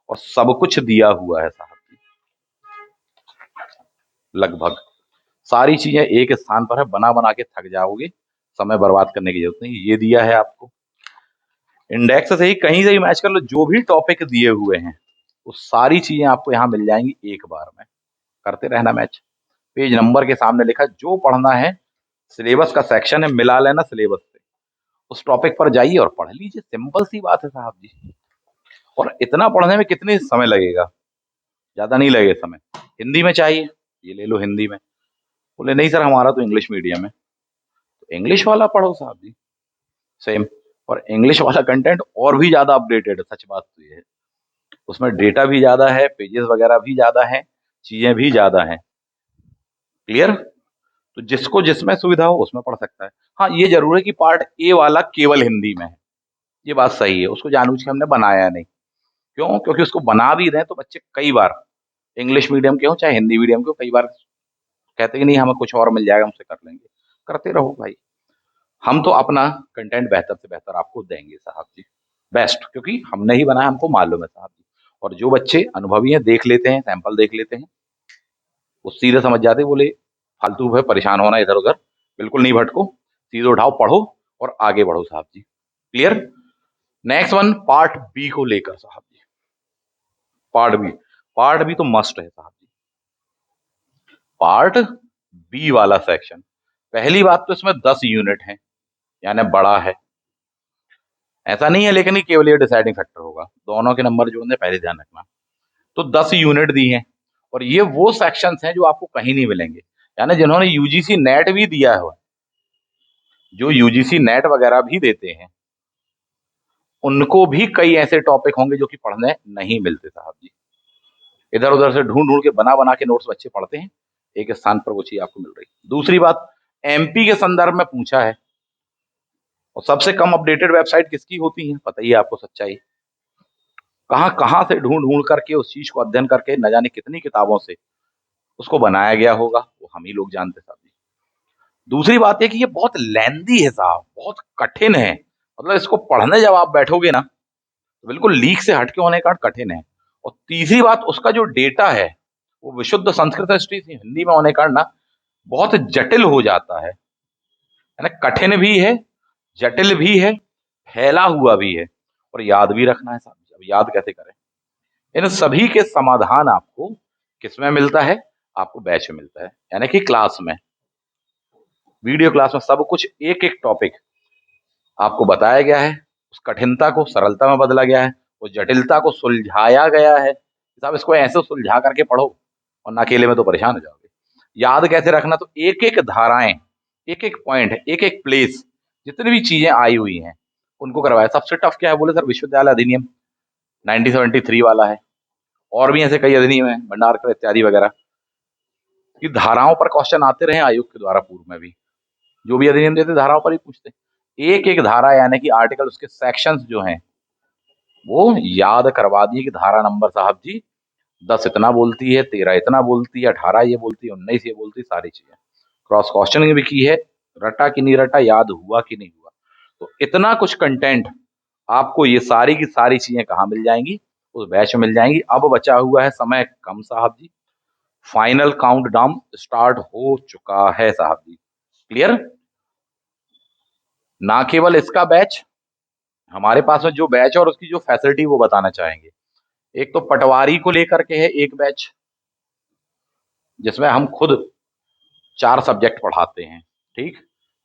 और सब कुछ दिया हुआ है साहब जी, लगभग सारी चीजें एक स्थान पर है, बना बना के थक जाओगे, समय बर्बाद करने की जरूरत नहीं, ये दिया है आपको। इंडेक्स से ही कहीं से ही मैच कर लो, जो भी टॉपिक दिए हुए हैं वो सारी चीजें आपको यहाँ मिल जाएंगी एक बार में, करते रहना मैच। पेज नंबर के सामने लिखा है, जो पढ़ना है, सिलेबस का सेक्शन है, मिला लेना सिलेबस से, उस टॉपिक पर जाइए और पढ़ लीजिए, सिंपल सी बात है साहब जी। और इतना पढ़ने में कितने समय लगेगा, ज्यादा नहीं लगेगा समय। हिंदी में चाहिए, ये ले लो हिंदी में, बोले नहीं सर हमारा तो इंग्लिश मीडियम है, तो इंग्लिश वाला पढ़ो साहब जी, सेम। और इंग्लिश वाला कंटेंट और भी ज्यादा अपडेटेड है, सच बात तो ये है, उसमें डेटा भी ज्यादा है, पेजेस वगैरह भी ज्यादा है, चीजें भी ज्यादा हैं। क्लियर? तो जिसको जिसमें सुविधा हो उसमें पढ़ सकता है। हाँ ये जरूर है कि पार्ट ए वाला केवल हिंदी में है, ये बात सही है, उसको जानबूझ के हमने बनाया नहीं। क्यों? क्योंकि उसको बना भी दें तो बच्चे कई बार, इंग्लिश मीडियम के हो चाहे हिंदी मीडियम के हो, कई बार कहते हैं कि नहीं हमें कुछ और मिल जाएगा, हमसे कर लेंगे, करते रहो भाई, हम तो अपना कंटेंट बेहतर से बेहतर आपको देंगे साहब जी, बेस्ट, क्योंकि हमने ही बनाया, हमको मालूम है साहब जी। और जो बच्चे अनुभवी हैं, देख लेते हैं, सैंपल देख लेते हैं, वो सीधे समझ जाते हैं, बोले फालतू है परेशान होना इधर उधर, बिल्कुल नहीं भटको, सीधे उठाओ पढ़ो और आगे बढ़ो साहब जी। Clear? Next one part B को लेकर साहब जी, पार्ट बी, पार्ट बी तो मस्ट है साहब जी। पार्ट बी वाला सेक्शन, पहली बात तो इसमें 10 यूनिट है, यानी बड़ा है, ऐसा नहीं है लेकिन ये केवल ये डिसाइडिंग फैक्टर होगा, दोनों के नंबर जोड़ने पहले ध्यान रखना। तो 10 यूनिट दी हैं, और ये वो सेक्शंस हैं जो आपको कहीं नहीं मिलेंगे, यानी जिन्होंने यूजीसी नेट भी दिया है, जो यूजीसी नेट वगैरह भी देते हैं, उनको भी कई ऐसे टॉपिक होंगे जो कि पढ़ने नहीं मिलते साहब जी। इधर उधर से ढूंढ ढूंढ के बना बना के नोट्स बच्चे पढ़ते हैं, एक स्थान पर वो चीज आपको मिल रही है। दूसरी बात, एमपी के संदर्भ में पूछा है, और सबसे कम अपडेटेड वेबसाइट किसकी होती है, पता ही है आपको सच्चाई। कहाँ कहाँ से ढूंढ ढूंढ करके उस चीज को अध्ययन करके न जाने कितनी किताबों से उसको बनाया गया होगा, वो हम ही लोग जानते साहब जी। दूसरी बात है कि ये बहुत लेंदी है साहब, बहुत कठिन है। मतलब इसको पढ़ने जब आप बैठोगे ना, तो बिल्कुल लीक से हटके होने का कठिन है। और तीसरी बात, उसका जो डेटा है वो विशुद्ध संस्कृत हिस्ट्री से हिंदी में होने का ना बहुत जटिल हो जाता है ना, कठिन भी है, जटिल भी है, फैला हुआ भी है, और याद भी रखना है साहब। अब याद कैसे करें? इन सभी के समाधान आपको किसमें मिलता है? आपको बैच में मिलता है, यानी कि क्लास में, वीडियो क्लास में सब कुछ एक एक टॉपिक आपको बताया गया है। उस कठिनता को सरलता में बदला गया है, उस जटिलता को सुलझाया गया है। साहब इसको ऐसे सुलझा करके पढ़ो, और ना अकेले में तो परेशान हो जाओगे। याद कैसे रखना? तो एक एक धाराएं, एक एक पॉइंट, एक एक प्लेस, जितनी भी चीजें आई हुई हैं उनको करवाया। सबसे टफ क्या है बोले सर? विश्वविद्यालय अधिनियम 1973 वाला है, और भी ऐसे कई अधिनियम है, भंडारकर इत्यादि वगैरह, कि धाराओं पर क्वेश्चन आते रहे आयोग के द्वारा। पूर्व में भी जो भी अधिनियम देते धाराओं पर ही पूछते। एक एक धारा यानी कि आर्टिकल, उसके सेक्शंस जो हैं वो याद करवा दिए कि धारा नंबर साहब जी 10 इतना बोलती है, 13 इतना बोलती है, 18 ये बोलती है, 19 ये बोलती है, सारी चीजें। क्रॉस क्वेश्चनिंग भी की है, रटा कि नहीं रटा, याद हुआ कि नहीं हुआ। तो इतना कुछ कंटेंट आपको ये सारी की सारी चीजें कहाँ मिल जाएंगी? उस बैच में मिल जाएंगी। अब बचा हुआ है समय कम साहब जी, फाइनल काउंटडाउन स्टार्ट हो चुका है साहब जी। क्लियर? ना केवल इसका बैच, हमारे पास में जो बैच और उसकी जो फैसिलिटी वो बताना चाहेंगे। एक तो पटवारी को लेकर के है एक बैच, जिसमें हम खुद 4 सब्जेक्ट पढ़ाते हैं, ठीक।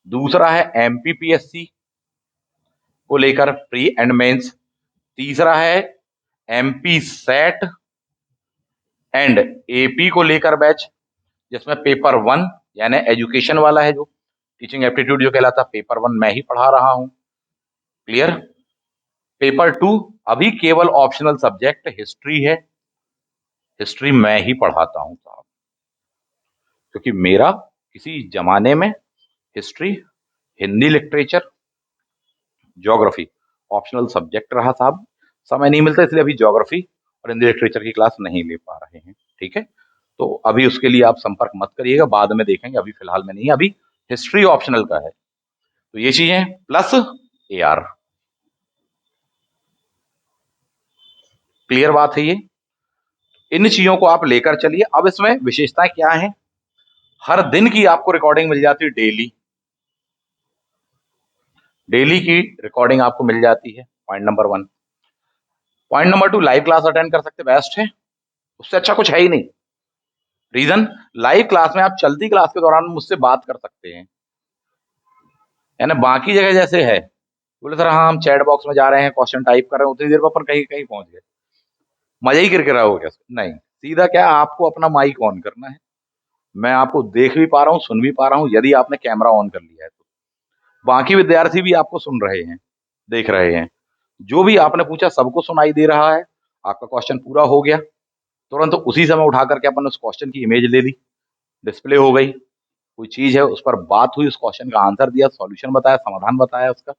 दूसरा है एमपीपीएससी को लेकर प्री एंड मेंस। तीसरा है एमपी सेट एंड एपी को लेकर बैच, जिसमें पेपर 1 यानी एजुकेशन वाला है, जो टीचिंग एप्टीट्यूड जो कहलाता, पेपर 1 मैं ही पढ़ा रहा हूं। क्लियर? पेपर 2 अभी केवल ऑप्शनल सब्जेक्ट हिस्ट्री है, हिस्ट्री मैं ही पढ़ाता हूं साहब, क्योंकि मेरा किसी जमाने में history, Hindi literature, geography optional subject रहा साहब। समय नहीं मिलता, इसलिए अभी ज्योग्राफी और हिंदी लिटरेचर की क्लास नहीं ले पा रहे हैं, ठीक है। तो अभी उसके लिए आप संपर्क मत करिएगा, बाद में देखेंगे, अभी फिलहाल में नहीं है। अभी हिस्ट्री ऑप्शनल का है। तो ये चीजें प्लस एआर। क्लियर बात है ये? इन चीजों को आप लेकर चलिए। अब इसमें विशेषताएं क्या है? हर दिन की आपको रिकॉर्डिंग मिल जाती है, डेली, डेली की रिकॉर्डिंग आपको मिल जाती है, point number 1। Point number 2, live class attend कर सकते, बेस्ट है, उससे अच्छा कुछ है ही नहीं। रीजन, लाइव क्लास में आप चलती क्लास के दौरान मुझसे बात कर सकते हैं, यानी बाकी जगह जैसे है बोले सर हाँ हम चैट बॉक्स में जा रहे हैं, क्वेश्चन टाइप कर रहे हैं, उतनी देर में अपन कहीं कहीं पहुंच गए, मजा ही किरकिरा हो गया। नहीं, सीधा क्या, आपको अपना माइक ऑन करना है। मैं आपको देख भी पा रहा हूँ, सुन भी पा रहा हूँ, यदि आपने कैमरा ऑन कर लिया है तो। बाकी विद्यार्थी भी आपको सुन रहे हैं, देख रहे हैं, जो भी आपने पूछा सबको सुनाई दे रहा है। आपका क्वेश्चन पूरा हो गया, तुरंत तो उसी समय उठा करके अपन उस क्वेश्चन की इमेज ले ली, डिस्प्ले हो गई, कोई चीज है उस पर बात हुई, उस क्वेश्चन का आंसर दिया, सॉल्यूशन बताया, समाधान बताया उसका,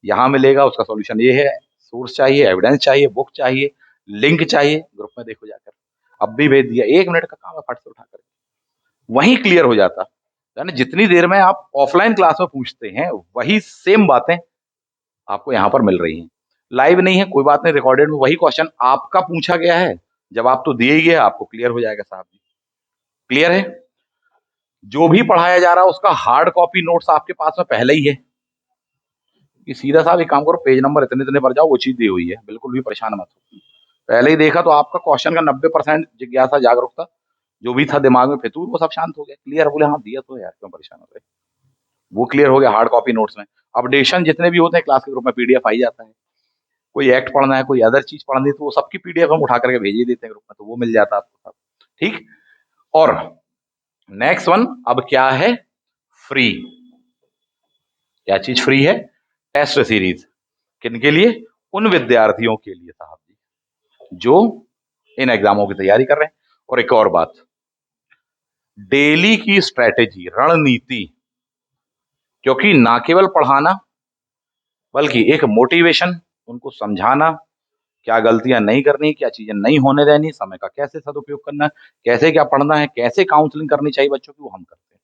यहाँ मिलेगा, उसका सॉल्यूशन ये है। सोर्स चाहिए, एविडेंस चाहिए, बुक चाहिए, लिंक चाहिए, ग्रुप में देखो जाकर, अब भी भेज दिया, 1 मिनट का काम है, फट से उठा कर वहीं क्लियर हो जाता। यानी जितनी देर में आप ऑफलाइन क्लास में पूछते हैं वही सेम बातें आपको यहाँ पर मिल रही हैं। लाइव नहीं है कोई बात नहीं, रिकॉर्डेड में वही क्वेश्चन आपका पूछा गया है, जवाब तो दिए ही गया, आपको क्लियर हो जाएगा साहब जी। क्लियर है? जो भी पढ़ाया जा रहा है उसका हार्ड कॉपी नोट्स आपके पास में पहले ही है, कि सीधा साहब एक काम करो, पेज नंबर इतने इतने पर जाओ, वो चीज दी हुई है, बिल्कुल भी परेशान मत हो। पहले ही देखा तो आपका क्वेश्चन का 90% जिज्ञासा, जागरूकता जो भी था दिमाग में फितूर, वो सब शांत हो गया, क्लियर। बोले हाँ दिया तो यार, क्यों परेशान हो रहे, वो क्लियर हो गया हार्ड कॉपी नोट्स में। अपडेशन जितने भी होते हैं क्लास के ग्रुप में पीडीएफ आई जाता है, कोई एक्ट पढ़ना है, कोई अदर चीज पढ़नी है, तो वो सबकी पीडीएफ हम उठा करके भेज ही देते हैं ग्रुप में, तो वो मिल जाता है आपको सब, ठीक। और नेक्स्ट वन अब क्या है? फ्री। क्या चीज फ्री है? Test series. किनके लिए? उन विद्यार्थियों के लिए साहब जी जो इन एग्जामों की तैयारी कर रहे हैं। और एक और बात, डेली की स्ट्रेटेजी, रणनीति, क्योंकि ना केवल पढ़ाना बल्कि एक मोटिवेशन, उनको समझाना, क्या गलतियां नहीं करनी, क्या चीजें नहीं होने देनी, समय का कैसे सदुपयोग करना है, कैसे क्या पढ़ना है, कैसे काउंसलिंग करनी चाहिए बच्चों की, वो हम करते हैं,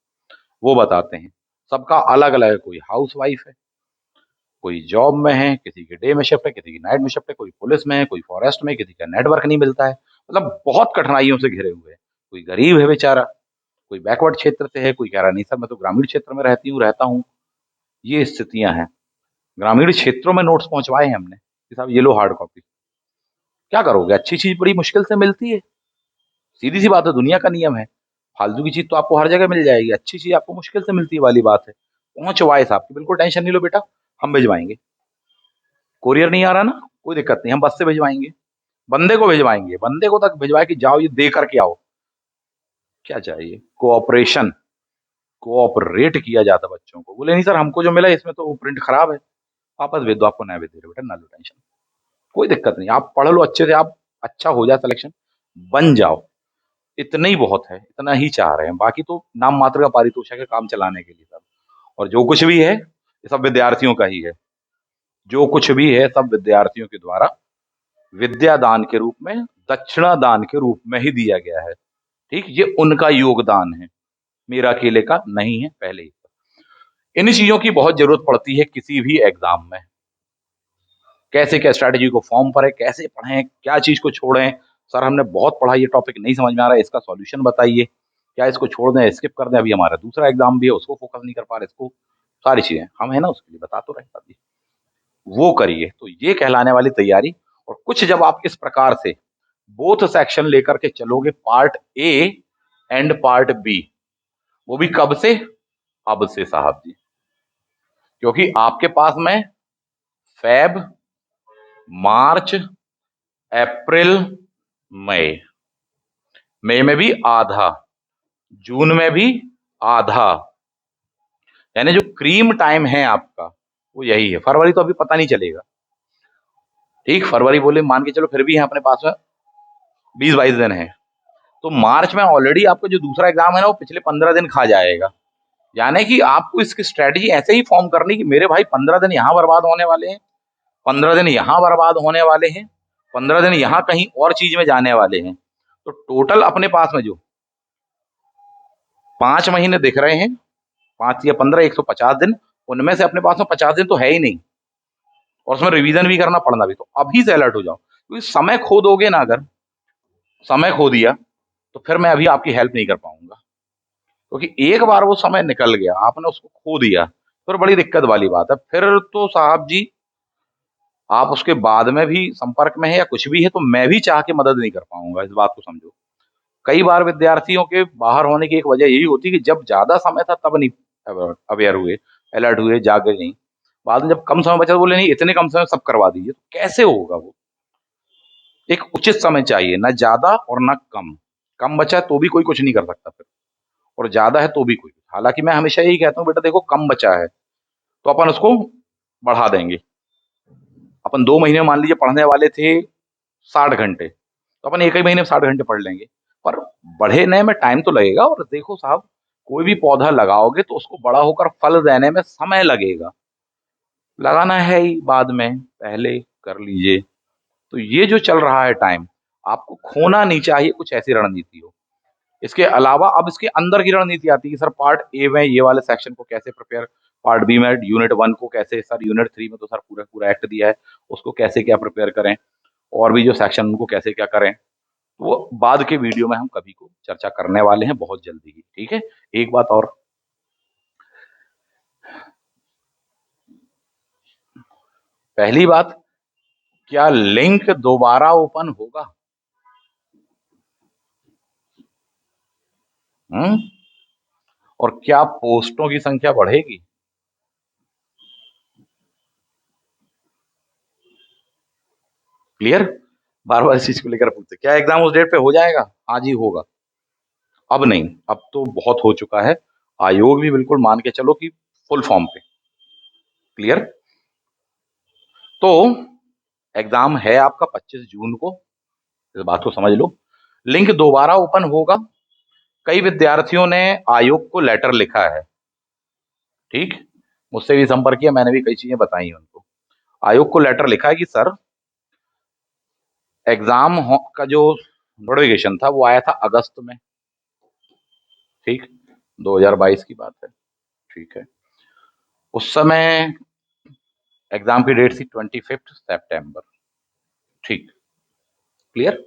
वो बताते हैं। सबका अलग अलग है, कोई हाउस वाइफ है, कोई जॉब में है, किसी की डे में शिफ्ट है, किसी की नाइट में शिफ्ट है, कोई पुलिस में है, कोई फॉरेस्ट में, किसी का नेटवर्क नहीं मिलता है, मतलब बहुत कठिनाइयों से घिरे हुए हैं। कोई गरीब है बेचारा, कोई बैकवर्ड क्षेत्र से है, कोई कह रहा नहीं सर मैं तो ग्रामीण क्षेत्र में रहता हूँ। ये स्थितियां हैं। ग्रामीण क्षेत्रों में नोट्स पहुंचवाए हैं हमने कि साहब ये लो हार्ड कॉपी, क्या करोगे, अच्छी चीज बड़ी मुश्किल से मिलती है, सीधी सी बात है, दुनिया का नियम है। फालतू की चीज तो आपको हर जगह मिल जाएगी, अच्छी चीज आपको मुश्किल से मिलती है वाली बात है। पहुंचवाए साहब की बिल्कुल टेंशन नहीं लो बेटा, हम भिजवाएंगे। कोरियर नहीं आ रहा ना, कोई दिक्कत नहीं, हम बस से भिजवाएंगे, बंदे को भिजवाएंगे, बंदे को तक भिजवाए कि जाओ ये दे करके आओ। क्या चाहिए, कोऑपरेशन, कोऑपरेट किया जाता बच्चों को। बोले नहीं सर हमको जो मिला इसमें तो प्रिंट खराब है, वापस भेज दो, आपको नया भेज दे रहे बेटा, ना लो टेंशन, कोई दिक्कत नहीं, आप पढ़ लो अच्छे से, आप अच्छा हो जाए सिलेक्शन, बन जाओ, इतना ही बहुत है, इतना ही चाह रहे हैं, बाकी तो नाम मात्र का पारितोषिक है काम चलाने के लिए सब। और जो कुछ भी है ये सब विद्यार्थियों का ही है, जो कुछ भी है सब विद्यार्थियों के द्वारा विद्या दान के रूप में, दक्षिणा दान के रूप में ही दिया गया है। ठीक, ये उनका योगदान है, मेरा अकेले का नहीं है पहले ही। इन चीजों की बहुत जरूरत पड़ती है किसी भी एग्जाम में, कैसे क्या स्ट्रैटेजी को फॉर्म करें, कैसे पढ़ें, क्या चीज को छोड़ें, सर हमने बहुत पढ़ा ये टॉपिक नहीं समझ में आ रहा है, इसका सॉल्यूशन बताइए, क्या इसको छोड़ दें, स्किप कर दें, अभी हमारा दूसरा एग्जाम भी है उसको फोकस नहीं कर पा रहे, इसको सारी चीजें हम है ना उसके लिए बता तो रहे हैं, वो करिए, तो ये कहलाने वाली तैयारी। और कुछ जब आप इस प्रकार से बोथ सेक्शन लेकर के चलोगे, part A and part B, वो भी कब से, अब से साहब जी, क्योंकि आपके पास में फेब, मार्च, अप्रैल, मई, मई में भी आधा, जून में भी आधा, यानी जो क्रीम टाइम है आपका वो यही है। फरवरी तो अभी पता नहीं चलेगा, ठीक, फरवरी बोले मान के चलो फिर भी है अपने पास में 20-22 दिन है। तो मार्च में ऑलरेडी आपका जो दूसरा एग्जाम है ना वो पिछले 15 दिन खा जाएगा, यानी कि आपको इसकी स्ट्रेटजी ऐसे ही फॉर्म करनी कि मेरे भाई 15 दिन यहाँ बर्बाद होने वाले हैं, 15 दिन यहाँ बर्बाद होने वाले हैं, 15 दिन यहाँ कहीं और चीज में जाने वाले हैं, तो टोटल अपने पास में जो 5 महीने दिख रहे हैं, 5 या 15, 150 दिन, उनमें से अपने पास में 50 दिन तो है ही नहीं, और उसमें रिवीजन भी करना, पढ़ना भी, तो अभी से अलर्ट हो जाओ, क्योंकि समय खो दोगे ना, अगर समय खो दिया तो फिर मैं अभी आपकी हेल्प नहीं कर पाऊंगा, क्योंकि एक बार वो समय निकल गया, आपने उसको खो दिया, फिर बड़ी दिक्कत वाली बात है, फिर तो साहब जी आप उसके बाद में भी संपर्क में है या कुछ भी है तो मैं भी चाह के मदद नहीं कर पाऊंगा, इस बात को समझो। कई बार विद्यार्थियों के बाहर होने की एक वजह यही होती है कि जब ज्यादा समय था तब नहीं अवेयर हुए, अलर्ट हुए, जागे नहीं, बाद में जब कम समय बचा तो बोले नहीं इतने कम समय में सब करवा दीजिए, तो कैसे होगा वो, एक उचित समय चाहिए, ना ज्यादा और ना कम, कम बचा तो भी कोई कुछ नहीं कर सकता फिर, और ज्यादा है तो भी कोई, हालांकि मैं हमेशा यही कहता हूँ बेटा देखो कम बचा है तो अपन उसको बढ़ा देंगे, अपन 2 महीने में मान लीजिए पढ़ने वाले थे 60 घंटे, तो अपन एक ही महीने में 60 घंटे पढ़ लेंगे, पर बढ़ने में टाइम तो लगेगा, और देखो साहब कोई भी पौधा लगाओगे तो उसको बड़ा होकर फल देने में समय लगेगा, लगाना है ही बाद में, पहले कर लीजिए। तो ये जो चल रहा है टाइम, आपको खोना नहीं चाहिए, कुछ ऐसी रणनीति हो। इसके अलावा अब इसके अंदर की रणनीति आती है कि सर पार्ट ए में ये वाले सेक्शन को कैसे प्रिपेयर, पार्ट बी में यूनिट 1 को कैसे, सर यूनिट 3 में तो सर पूरा पूरा एक्ट दिया है, उसको कैसे क्या प्रिपेयर करें, और भी जो सेक्शन उनको कैसे क्या करें, वो बाद के वीडियो में हम कभी को चर्चा करने वाले हैं बहुत जल्दी ही, ठीक है। एक बात और, पहली बात, क्या लिंक दोबारा ओपन होगा, हम्म, और क्या पोस्टों की संख्या बढ़ेगी, क्लियर, बार बार इस चीज को लेकर पूछते क्या एग्जाम उस डेट पे हो जाएगा, हाँ जी होगा, अब नहीं, अब तो बहुत हो चुका है, आयोग भी बिल्कुल मान के चलो कि फुल फॉर्म पे, क्लियर। तो एग्जाम है आपका 25 जून को, इस बात को समझ लो, लिंक दोबारा ओपन होगा, कई विद्यार्थियों ने आयोग को लेटर लिखा है, ठीक, मुझसे भी संपर्क किया, मैंने भी कई चीजें बताई उनको। आयोग को लेटर लिखा है कि सर का जो नोटिफिकेशन था वो आया था अगस्त में, ठीक, 2022 की बात है, ठीक है। उस समय एग्जाम की डेट थी 25 सितंबर, ठीक, क्लियर।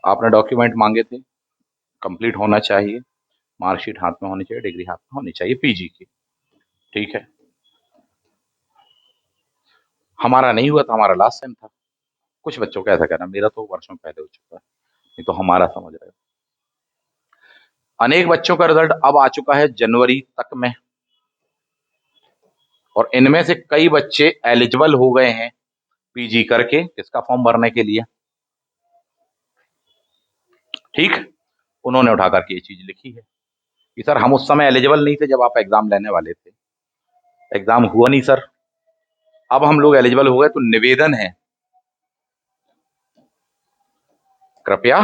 आपने डॉक्यूमेंट मांगे थे, कंप्लीट होना चाहिए, मार्कशीट हाथ में होनी चाहिए, डिग्री हाथ में होनी चाहिए पीजी की, ठीक है। हमारा नहीं हुआ था, हमारा लास्ट टाइम था। कुछ बच्चों का ऐसा कहना, मेरा तो वर्षों पहले हो चुका है, नहीं तो हमारा समझ रहे हो। अनेक बच्चों का रिजल्ट अब आ चुका है जनवरी तक में, और इनमें से कई बच्चे एलिजिबल हो गए हैं पीजी करके इसका फॉर्म भरने के लिए, ठीक। उन्होंने उठा करके ये चीज लिखी है कि सर हम उस समय एलिजिबल नहीं थे जब आप एग्जाम लेने वाले थे, एग्जाम हुआ नहीं सर, अब हम लोग एलिजिबल हो गए, तो निवेदन है कृपया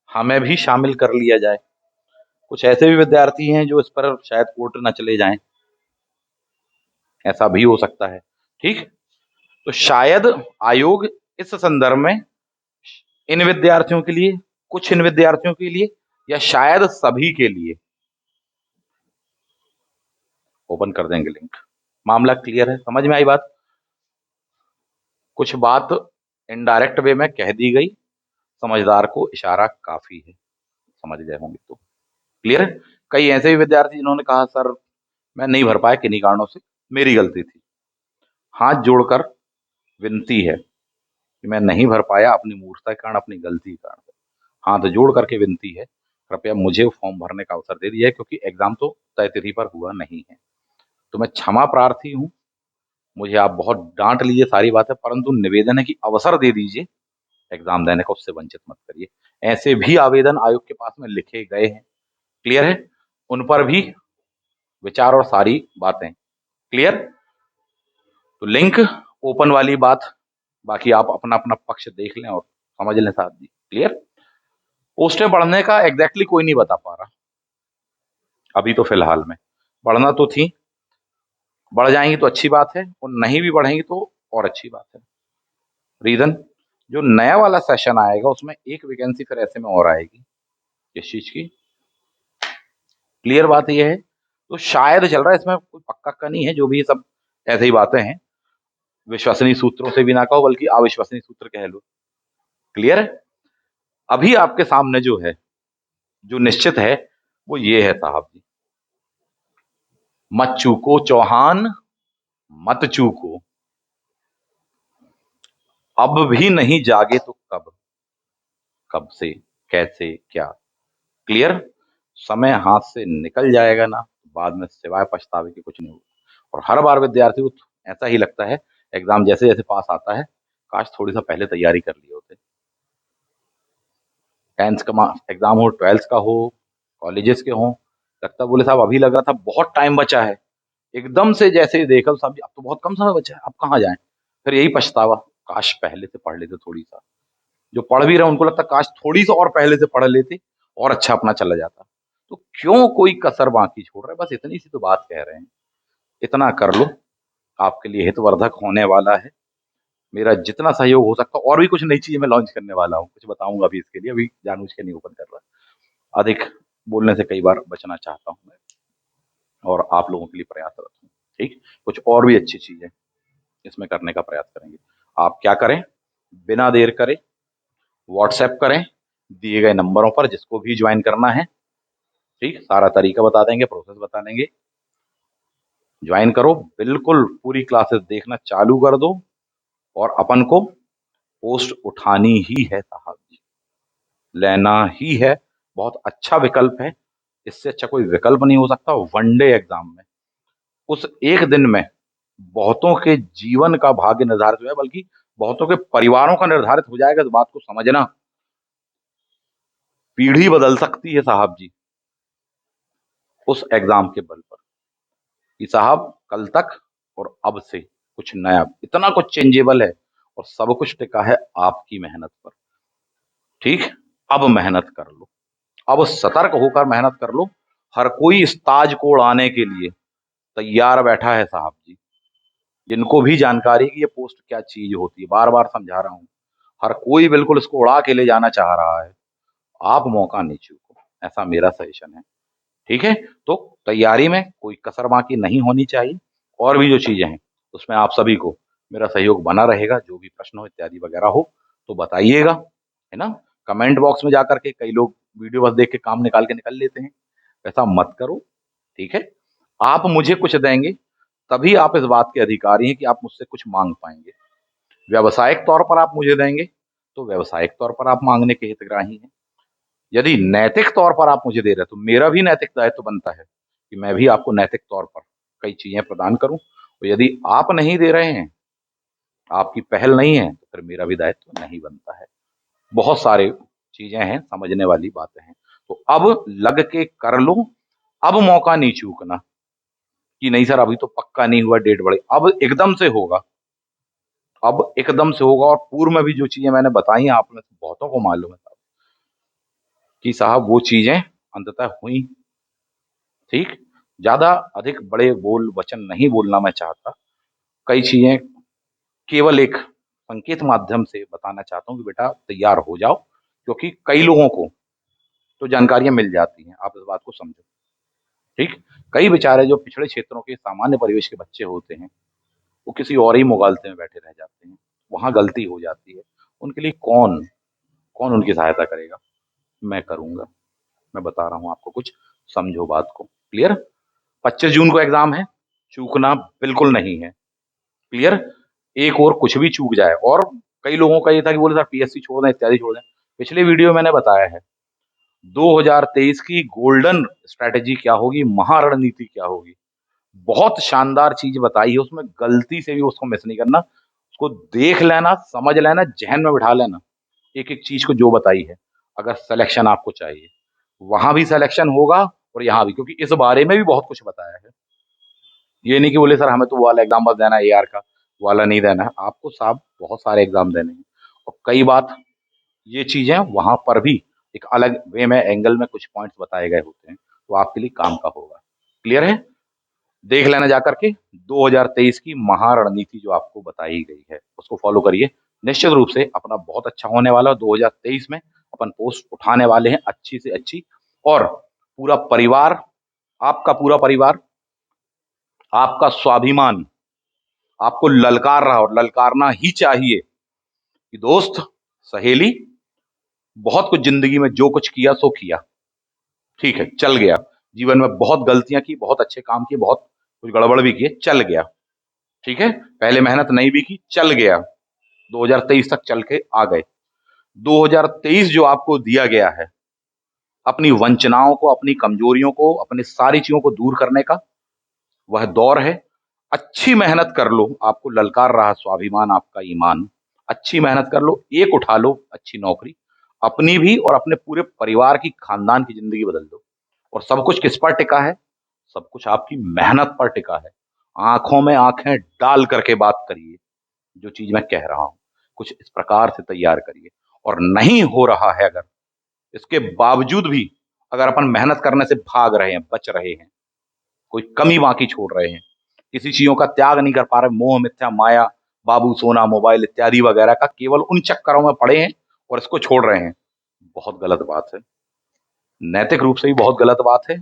हमें भी शामिल कर लिया जाए। कुछ ऐसे भी विद्यार्थी हैं जो इस पर शायद कोर्ट न चले जाएं, ऐसा भी हो सकता है, ठीक। तो शायद आयोग इस संदर्भ में इन विद्यार्थियों के लिए, कुछ इन विद्यार्थियों के लिए, या शायद सभी के लिए ओपन कर देंगे लिंक। मामला क्लियर है, समझ में आई बात। कुछ बात इनडायरेक्ट वे में कह दी गई, समझदार को इशारा काफी है, समझ गए होंगे तो क्लियर है। कई ऐसे भी विद्यार्थी जिन्होंने कहा सर मैं नहीं भर पाया किन्हीं कारणों से, मेरी गलती थी, हाथ जोड़कर विनती है कि मैं नहीं भर पाया अपनी मूर्खता के कारण, अपनी गलती के कारण, हाथ जोड़ करके विनती है कृपया मुझे फॉर्म भरने का अवसर दे दिया, क्योंकि एग्जाम तो तय तिथि पर हुआ नहीं है, तो मैं क्षमा प्रार्थी हूँ, मुझे आप बहुत डांट लीजिए सारी बातें, परंतु निवेदन है कि अवसर दे दीजिए एग्जाम देने का, उससे वंचित मत करिए। ऐसे भी आवेदन आयोग के पास में लिखे गए हैं, क्लियर है, उन पर भी विचार और सारी बातें क्लियर। तो लिंक ओपन वाली बात, बाकी आप अपना अपना पक्ष देख लें और समझ लें साथ जी, क्लियर। पोस्टें बढ़ने का एग्जैक्टली कोई नहीं बता पा रहा अभी, तो फिलहाल में बढ़ना तो थी, बढ़ जाएंगी तो अच्छी बात है, और नहीं भी बढ़ेंगी तो और अच्छी बात है। रीजन, जो नया वाला सेशन आएगा उसमें एक वैकेंसी फिर ऐसे में और आएगी, इस चीज की क्लियर बात ये है। तो शायद चल रहा है, इसमें कोई पक्का का नहीं है, जो भी ये सब ऐसे ही बातें हैं, विश्वसनीय सूत्रों से भी ना कहो बल्कि अविश्वसनीय सूत्र कह लो, क्लियर है। अभी आपके सामने जो है, जो निश्चित है, वो ये है साहब जी, मत चूको चौहान, मत चूको, अब भी नहीं जागे तो कब, कब से, कैसे, क्या, क्लियर। समय हाथ से निकल जाएगा ना, बाद में सिवाय पछतावे के कुछ नहीं होगा, और हर बार विद्यार्थी को ऐसा ही लगता है एग्जाम जैसे जैसे पास आता है, काश थोड़ी सा पहले तैयारी कर लिए होते, 10th का एग्जाम हो, 12th का हो, कॉलेजेस के हो, लगता बोले साहब अभी लग रहा था बहुत टाइम बचा है, एकदम से जैसे ही देखा साहब जी अब तो बहुत कम समय बचा है, अब कहाँ जाएं, फिर यही पछतावा, काश पहले से पढ़ लेते थोड़ी सा, जो पढ़ भी रहे उनको लगता काश थोड़ी सा और पहले से पढ़ लेते और अच्छा अपना चला जाता। तो क्यों कोई कसर बाकी छोड़ रहा है, बस इतनी सी तो बात कह रहे हैं, इतना कर लो, आपके लिए हितवर्धक होने वाला है, मेरा जितना सहयोग हो सकता है। और भी कुछ नई चीजें मैं लॉन्च करने वाला हूँ, कुछ बताऊंगा अभी इसके लिए, अभी जानबूझ के नहीं ओपन कर रहा, अधिक बोलने से कई बार बचना चाहता हूँ मैं, और आप लोगों के लिए प्रयासरत हूँ, ठीक। कुछ और भी अच्छी चीजें इसमें करने का प्रयास करेंगे। आप क्या करें, बिना देर करे व्हाट्सएप करें दिए गए नंबरों पर, जिसको भी ज्वाइन करना है, ठीक, सारा तरीका बता देंगे, प्रोसेस बता देंगे, ज्वाइन करो, बिल्कुल पूरी क्लासेस देखना चालू कर दो, और अपन को पोस्ट उठानी ही है साहब जी, लेना ही है, बहुत अच्छा विकल्प है, इससे अच्छा कोई विकल्प नहीं हो सकता। वनडे एग्जाम में उस एक दिन में बहुतों के जीवन का भाग्य निर्धारित हुआ है, बल्कि बहुतों के परिवारों का निर्धारित हो जाएगा, इस बात को समझना, पीढ़ी बदल सकती है साहब जी उस एग्जाम के बल पर, कि साहब कल तक और अब से कुछ नया, इतना कुछ चेंजेबल है, और सब कुछ टिका है आपकी मेहनत पर, ठीक। अब मेहनत कर लो, अब सतर्क होकर मेहनत कर लो। हर कोई इस ताज को उड़ाने के लिए तैयार बैठा है साहब जी। जिनको भी जानकारी कि ये पोस्ट क्या चीज होती है, बार बार समझा रहा हूं, हर कोई बिल्कुल इसको उड़ा के ले जाना चाह रहा है। आप मौका नहीं चूको, ऐसा मेरा सजेशन है। ठीक है, तो तैयारी में कोई कसर बाकी नहीं होनी चाहिए। और भी जो चीजें हैं उसमें आप सभी को मेरा सहयोग बना रहेगा। जो भी प्रश्न हो इत्यादि वगैरह हो तो बताइएगा, है ना। कमेंट बॉक्स में जाकर के कई लोग वीडियो बस देख के काम निकाल के निकल लेते हैं, ऐसा मत करो। ठीक है, आप मुझे कुछ देंगे तभी आप इस बात के अधिकारी हैं कि आप मुझसे कुछ मांग पाएंगे। व्यावसायिक तौर पर आप मुझे देंगे तो व्यावसायिक तौर पर आप मांगने के हितग्राही हैं। यदि नैतिक तौर पर आप मुझे दे रहे हैं तो मेरा भी नैतिक दायित्व बनता है कि मैं भी आपको नैतिक तौर पर कई चीजें प्रदान करूं। और यदि आप नहीं दे रहे हैं, आपकी पहल नहीं है, तो फिर मेरा भी दायित्व नहीं बनता है। बहुत सारे चीजें हैं, समझने वाली बातें हैं। तो अब लग के कर लो। अब मौका नहीं चूकना कि नहीं सर अभी तो पक्का नहीं हुआ, डेट बढ़े। अब एकदम से होगा, अब एकदम से होगा। और पूर्व में भी जो चीजें मैंने बताई हैं आप में से बहुतों को मालूम है कि साहब वो चीजें अंततः हुई। ठीक, ज्यादा अधिक बड़े बोल वचन नहीं बोलना मैं चाहता। कई चीजें केवल एक संकेत माध्यम से बताना चाहता हूँ कि बेटा तैयार हो जाओ, क्योंकि कई लोगों को तो जानकारियां मिल जाती हैं, आप इस बात को समझो। ठीक, कई बेचारे जो पिछड़े क्षेत्रों के सामान्य परिवेश के बच्चे होते हैं वो किसी और ही मुगालते में बैठे रह जाते हैं, वहां गलती हो जाती है। उनके लिए कौन कौन उनकी सहायता करेगा? मैं करूंगा। मैं बता रहा हूँ आपको, कुछ समझो बात को। क्लियर? 25 जून को एग्जाम है, चूकना बिल्कुल नहीं है। क्लियर? एक और कुछ भी चूक जाए। और कई लोगों का ये था कि बोले सर पीएससी छोड़ दें, इत्यादि छोड़ दें। पिछले वीडियो में मैंने बताया है 2023 की गोल्डन स्ट्रैटेजी क्या होगी, महारणनीति क्या होगी। बहुत शानदार चीज बताई है उसमें, गलती से भी उसको मिस नहीं करना। उसको देख लेना, समझ लेना, जहन में बिठा लेना एक एक चीज को जो बताई है। अगर सिलेक्शन आपको चाहिए, वहां भी सिलेक्शन होगा और यहाँ भी, क्योंकि इस बारे में भी बहुत कुछ बताया है। ये नहीं कि बोले सर हमें तो वो वाला एग्जाम बस देना है एआर का, वो वाला नहीं देना है। आपको साहब बहुत सारे एग्जाम देने हैं। और कई बात ये चीजें वहां पर भी एक अलग वे में, एंगल में कुछ पॉइंट्स बताए गए होते हैं, तो आपके लिए काम का होगा। क्लियर है? देख लेना जाकर के 2023 की महारणनीति जो आपको बताई गई है उसको फॉलो करिए। निश्चित रूप से अपना बहुत अच्छा होने वाला है। 2023 में अपन पोस्ट उठाने वाले हैं अच्छी से अच्छी। और पूरा परिवार, आपका पूरा परिवार, आपका स्वाभिमान आपको ललकार रहा और ललकारना ही चाहिए कि दोस्त, सहेली, बहुत कुछ जिंदगी में जो कुछ किया सो किया, ठीक है, चल गया। जीवन में बहुत गलतियां की, बहुत अच्छे काम किए, बहुत कुछ गड़बड़ भी किए, चल गया। ठीक है, पहले मेहनत नहीं भी की, चल गया। 2023 तक चल के आ गए। 2023 जो आपको दिया गया है, अपनी वंचनाओं को, अपनी कमजोरियों को, अपनी सारी चीजों को दूर करने का वह दौर है। अच्छी मेहनत कर लो, आपको ललकार रहा स्वाभिमान, आपका ईमान। अच्छी मेहनत कर लो, एक उठा लो अच्छी नौकरी, अपनी भी और अपने पूरे परिवार की, खानदान की जिंदगी बदल दो। और सब कुछ किस पर टिका है? सब कुछ आपकी मेहनत पर टिका है। आंखों में आंखें डाल करके बात करिए। जो चीज मैं कह रहा हूं कुछ इस प्रकार से तैयार करिए। और नहीं हो रहा है अगर, इसके बावजूद भी अगर अपन मेहनत करने से भाग रहे हैं, बच रहे हैं, कोई कमी बाकी छोड़ रहे हैं, किसी चीजों का त्याग नहीं कर पा रहे, मोह मिथ्या माया, बाबू सोना मोबाइल इत्यादि वगैरह का केवल उन चक्करों में पड़े हैं और इसको छोड़ रहे हैं, बहुत गलत बात है। नैतिक रूप से भी बहुत गलत बात है,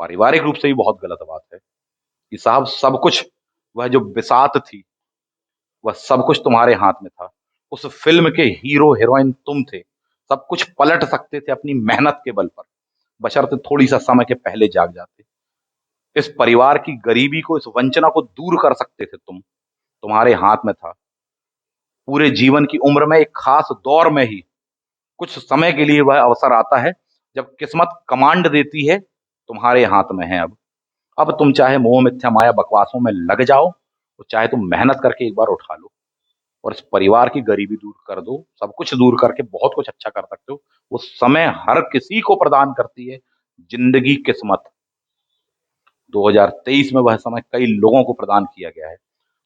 पारिवारिक रूप से भी बहुत गलत बात है कि साहब सब कुछ, वह जो बिसात थी, वह सब कुछ तुम्हारे हाथ में था। उस फिल्म के हीरो हीरोइन तुम थे। सब कुछ पलट सकते थे अपनी मेहनत के बल पर, बशर्ते थोड़ी सा समय के पहले जाग जाते। इस परिवार की गरीबी को, इस वंचना को दूर कर सकते थे तुम, तुम्हारे हाथ में था। पूरे जीवन की उम्र में एक खास दौर में ही कुछ समय के लिए वह अवसर आता है जब किस्मत कमांड देती है, तुम्हारे हाथ में है अब। तुम चाहे मोह मिथ्या माया बकवासों में लग जाओ, तो चाहे तुम मेहनत करके एक बार उठा लो और इस परिवार की गरीबी दूर कर दो। सब कुछ दूर करके बहुत कुछ अच्छा कर सकते हो। वो समय हर किसी को प्रदान करती है जिंदगी, किस्मत। 2023 में वह समय कई लोगों को प्रदान किया गया है।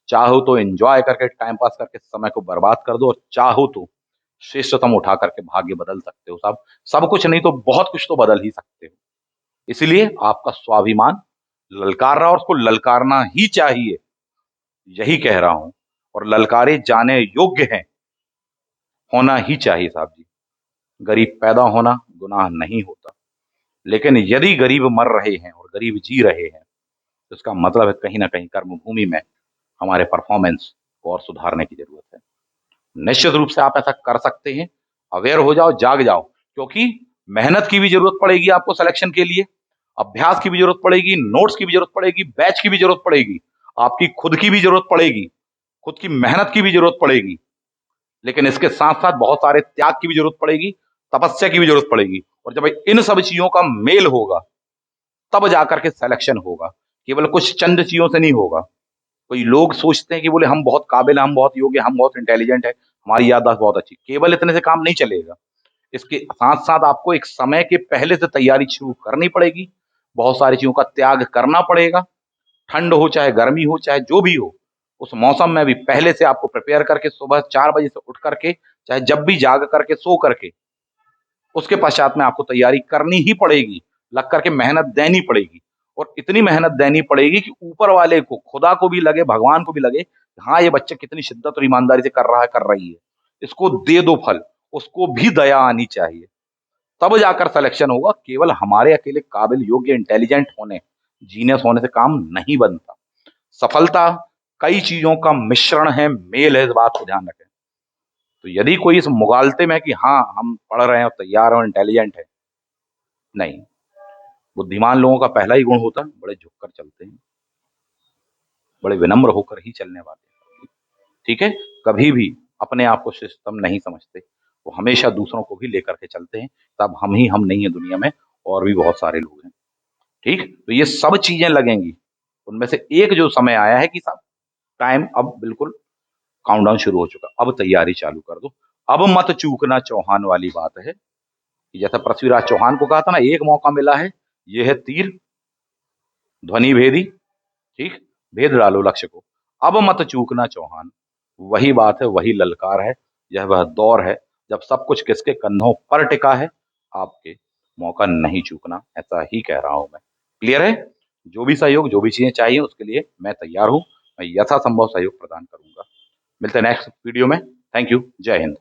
चाहो तो एंजॉय करके, टाइम पास करके समय को बर्बाद कर दो, और चाहो तो श्रेष्ठतम उठा करके भाग्य बदल सकते हो साहब। सब कुछ नहीं तो बहुत कुछ तो बदल ही सकते हो। इसलिए आपका स्वाभिमान ललकार रहा और उसको ललकारना ही चाहिए, यही कह रहा हूं। और ललकारे जाने योग्य हैं, होना ही चाहिए साहब जी। गरीब पैदा होना गुनाह नहीं होता, लेकिन यदि गरीब मर रहे हैं और गरीब जी रहे हैं, तो इसका मतलब है कहीं ना कहीं कर्मभूमि में हमारे परफॉर्मेंस को और सुधारने की जरूरत है। निश्चित रूप से आप ऐसा कर सकते हैं। अवेयर हो जाओ, जाग जाओ, क्योंकि मेहनत की भी जरूरत पड़ेगी आपको सिलेक्शन के लिए, अभ्यास की भी जरूरत पड़ेगी, नोट्स की भी जरूरत पड़ेगी, बैच की भी जरूरत पड़ेगी, आपकी खुद की भी जरूरत पड़ेगी, खुद की मेहनत की भी जरूरत पड़ेगी। लेकिन इसके साथ साथ बहुत सारे त्याग की भी जरूरत पड़ेगी, तपस्या की भी जरूरत पड़ेगी। और जब इन सब चीजों का मेल होगा, तब जाकर के सिलेक्शन होगा। केवल कुछ चंद चीजों से नहीं होगा। कोई लोग सोचते हैं कि बोले हम बहुत काबिल हैं, हम बहुत योग्य, हम बहुत इंटेलिजेंट है, हमारी याददाश्त बहुत अच्छी, केवल इतने से काम नहीं चलेगा। इसके साथ साथ आपको एक समय के पहले से तैयारी शुरू करनी पड़ेगी, बहुत सारी चीजों का त्याग करना पड़ेगा। ठंड हो चाहे गर्मी हो चाहे जो भी हो, उस मौसम में भी पहले से आपको प्रिपेयर करके सुबह 4 बजे से उठ करके, चाहे जब भी जाग करके सो करके, उसके पश्चात में आपको तैयारी करनी ही पड़ेगी, लग करके मेहनत देनी पड़ेगी। और इतनी मेहनत देनी पड़ेगी कि ऊपर वाले को, खुदा को भी लगे, भगवान को भी लगे, हाँ ये बच्चा कितनी शिद्दत और ईमानदारी से कर रहा है, कर रही है, इसको दे दो फल, उसको भी दया आनी चाहिए। तब जाकर सिलेक्शन होगा। केवल हमारे अकेले काबिल, योग्य, इंटेलिजेंट होने, जीनियस होने से काम नहीं बनता। सफलता कई चीजों का मिश्रण है, मेल है, इस बात को ध्यान रखें। तो यदि कोई इस मुगालते में कि हाँ हम पढ़ रहे हैं और तैयार हैं और इंटेलिजेंट है, नहीं। बुद्धिमान लोगों का पहला ही गुण होता है, बड़े झुककर चलते हैं, बड़े विनम्र होकर ही चलने वाले हैं। ठीक है, कभी भी अपने आप को श्रेष्ठतम नहीं समझते, वो हमेशा दूसरों को भी लेकर के चलते हैं। तब हम ही हम नहीं है दुनिया में, और भी बहुत सारे लोग हैं। ठीक, तो ये सब चीजें लगेंगी। उनमें से एक जो समय आया है कि साहब टाइम अब बिल्कुल काउंटडाउन शुरू हो चुका, अब तैयारी चालू कर दो, अब मत चूकना चौहान वाली बात है। कि जैसा पृथ्वीराज चौहान को कहा था ना, एक मौका मिला है, ये है तीर ध्वनि भेदी। ठीक, भेद डालो लक्ष्य को, अब मत चूकना चौहान। वही बात है, वही ललकार है, यह वह दौर है जब सब कुछ किसके कंधों पर टिका है, आपके। मौका नहीं चूकना, ऐसा ही कह रहा हूं मैं। क्लियर है? जो भी सहयोग, जो भी चीजें चाहिए, उसके लिए मैं तैयार हूं। मैं यथासंभव सहयोग प्रदान करूंगा। मिलते हैं नेक्स्ट वीडियो में। Thank you. जय हिंद।